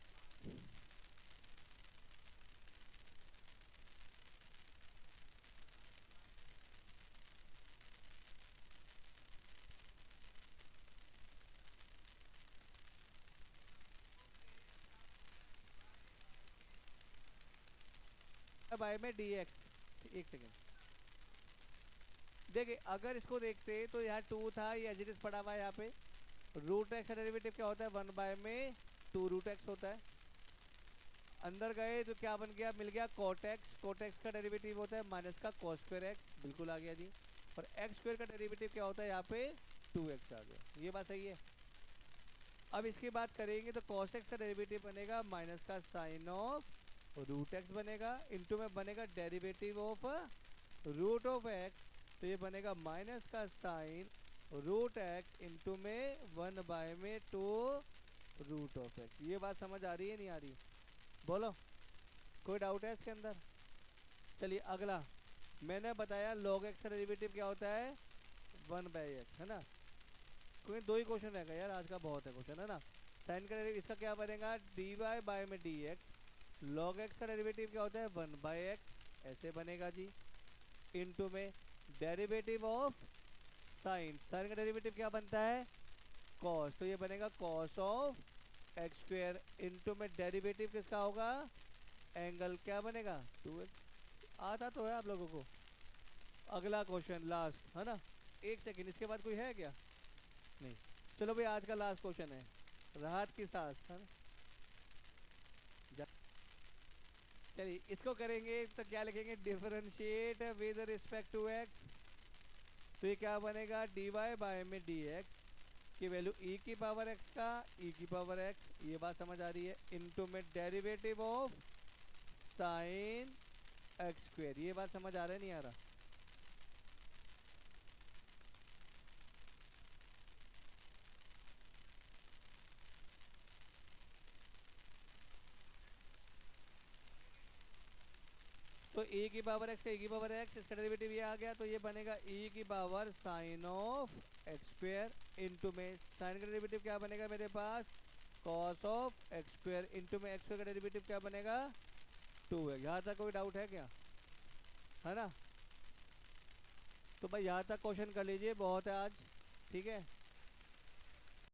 बाय में डी एक्स। एक सेकेंड देखिए, अगर इसको देखते तो यहाँ 2 था, ये एज इट इज पड़ा हुआ है यहाँ पे। रूट एक्स का डेरिवेटिव क्या होता है, 1 बाय में 2 रूट एक्स होता है। अंदर गए तो क्या बन गया, मिल गया कोट एक्स। कोट एक्स का डेरिवेटिव होता है माइनस का कॉस स्क्वायर एक्स, बिल्कुल आ गया जी। और एक्स स्क्वायर का डेरिवेटिव क्या होता है यहाँ पे, 2x आ गया। ये बात सही है। अब इसकी बात करेंगे तो कॉस एक्स का डेरिवेटिव बनेगा माइनस का साइन ऑफ रूट एक्स बनेगा, इंटू में बनेगा derivative of root of x, तो ये बनेगा माइनस का साइन रूट एक्स इंटू में 1 बाय में 2 रूट ऑफ एक्स। ये बात समझ आ रही है नहीं आ रही, बोलो कोई डाउट है इसके अंदर? चलिए अगला, मैंने बताया log x का डेरिवेटिव क्या होता है, 1 बाई एक्स, है ना। कोई 2 ही क्वेश्चन रहेगा यार, आज का बहुत है क्वेश्चन, है ना। साइन का डेरिवेटिव इसका क्या बनेगा, डी वाई बाय में डी एक्स। लॉग एक्स का डेरिवेटिव क्या होता है, 1 बाई एक्स, ऐसे बनेगा जी। इनटू में डेरिवेटिव ऑफ साइन, साइन का डेरिवेटिव क्या बनता है, कॉस, तो ये बनेगा cos of x square. Into में डेरिवेटिव किसका होगा, एंगल क्या बनेगा, 2x। आता तो है आप लोगों को। अगला क्वेश्चन लास्ट, है ना। एक सेकेंड, इसके बाद कोई है क्या, नहीं। चलो भाई आज का लास्ट क्वेश्चन है, राहत की सांस, है ना। चलिए इसको करेंगे तो क्या लिखेंगे, differentiate with respect to x. तो ये क्या बनेगा, डी वाई बाय में डी एक्स की वैल्यू ई की पावर एक्स का ई की पावर एक्स, ये बात समझ आ रही है। इनटू में derivative of sine x square, ये बात समझ आ रहा है नहीं आ रहा। तो e की पावर x का e की पावर x, इसका डेरिवेटिव ये आ गया, तो ये बनेगा e की power sine of x square. Into में साइन का डेरिवेटिव क्या बनेगा मेरे पास, cos of x square. Into में एक्स स्क्वायर का डेरिवेटिव क्या बनेगा, 2x। यहाँ तक कोई डाउट है क्या, है ना। तो भाई यहाँ तक क्वेश्चन कर लीजिए, बहुत है आज, ठीक है।